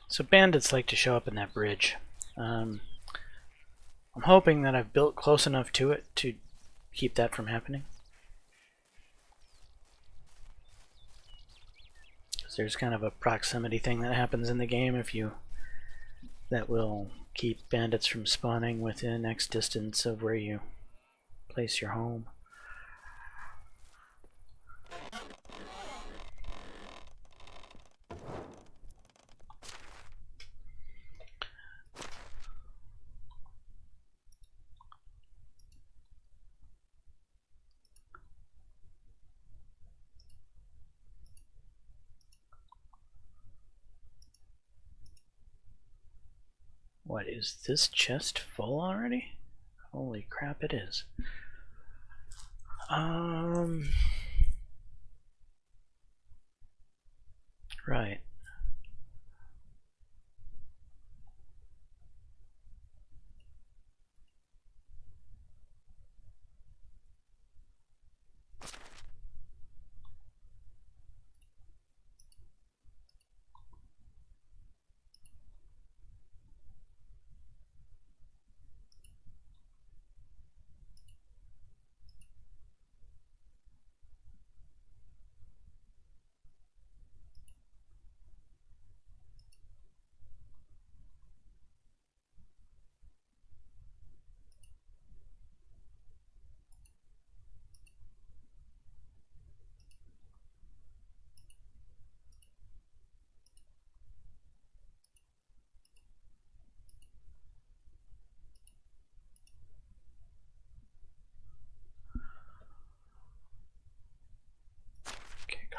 So bandits like to show up in that bridge. I'm hoping that I've built close enough to it to keep that from happening. There's kind of a proximity thing that happens in the game that will keep bandits from spawning within X distance of where you place your home. What, is this chest full already? Holy crap, it is. Right.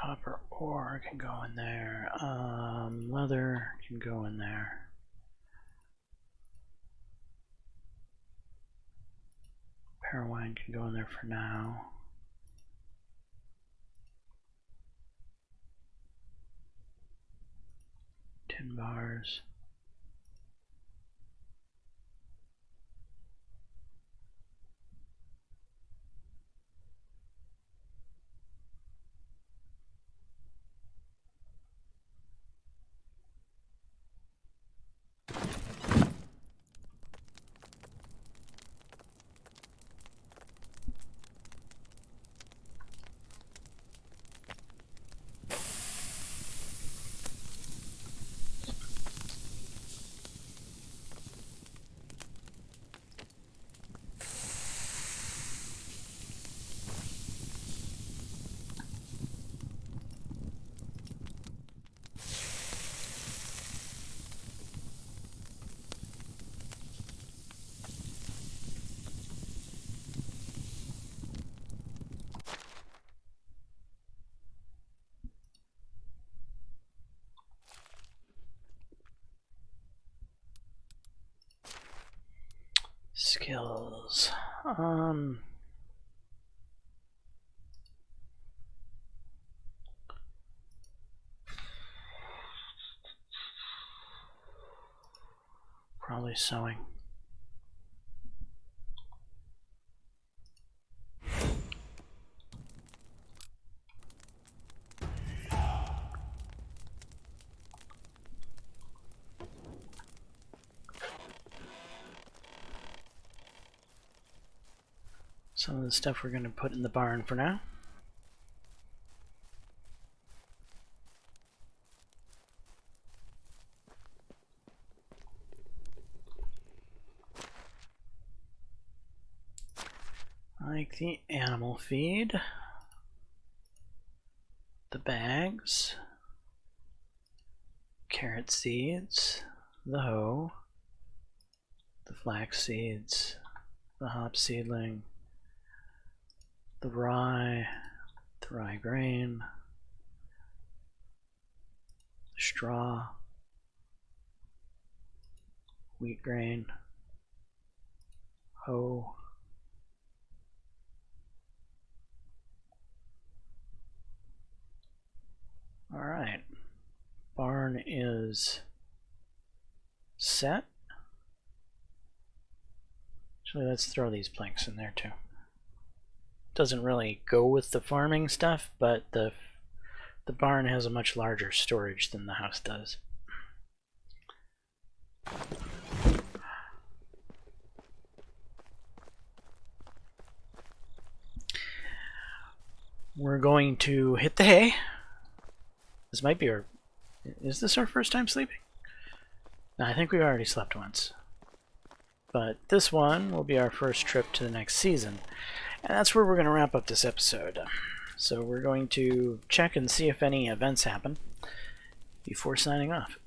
Copper ore can go in there. Leather can go in there. Pear wine can go in there for now. Tin bars. skills. Probably sewing. Some of the stuff we're going to put in the barn for now. Like the animal feed, the bags, carrot seeds, the hoe, the flax seeds, the hop seedling, the rye grain, straw, wheat grain, hoe, all right, barn is set. Actually, let's throw these planks in there too. Doesn't really go with the farming stuff, but the barn has a much larger storage than the house does. We're going to hit the hay. This might be our... Is this our first time sleeping? No, I think we've already slept once. But this one will be our first trip to the next season. And that's where we're going to wrap up this episode. So we're going to check and see if any events happen before signing off.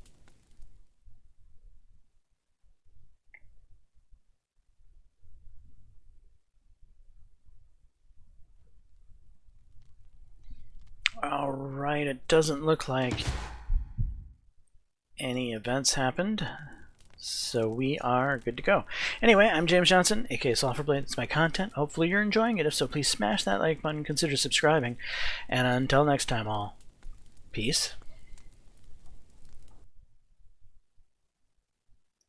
Alright, it doesn't look like any events happened. So we are good to go. Anyway, I'm James Johnson, aka Sulfurblade. It's my content. Hopefully you're enjoying it. If so, please smash that like button, consider subscribing. And until next time, all, peace.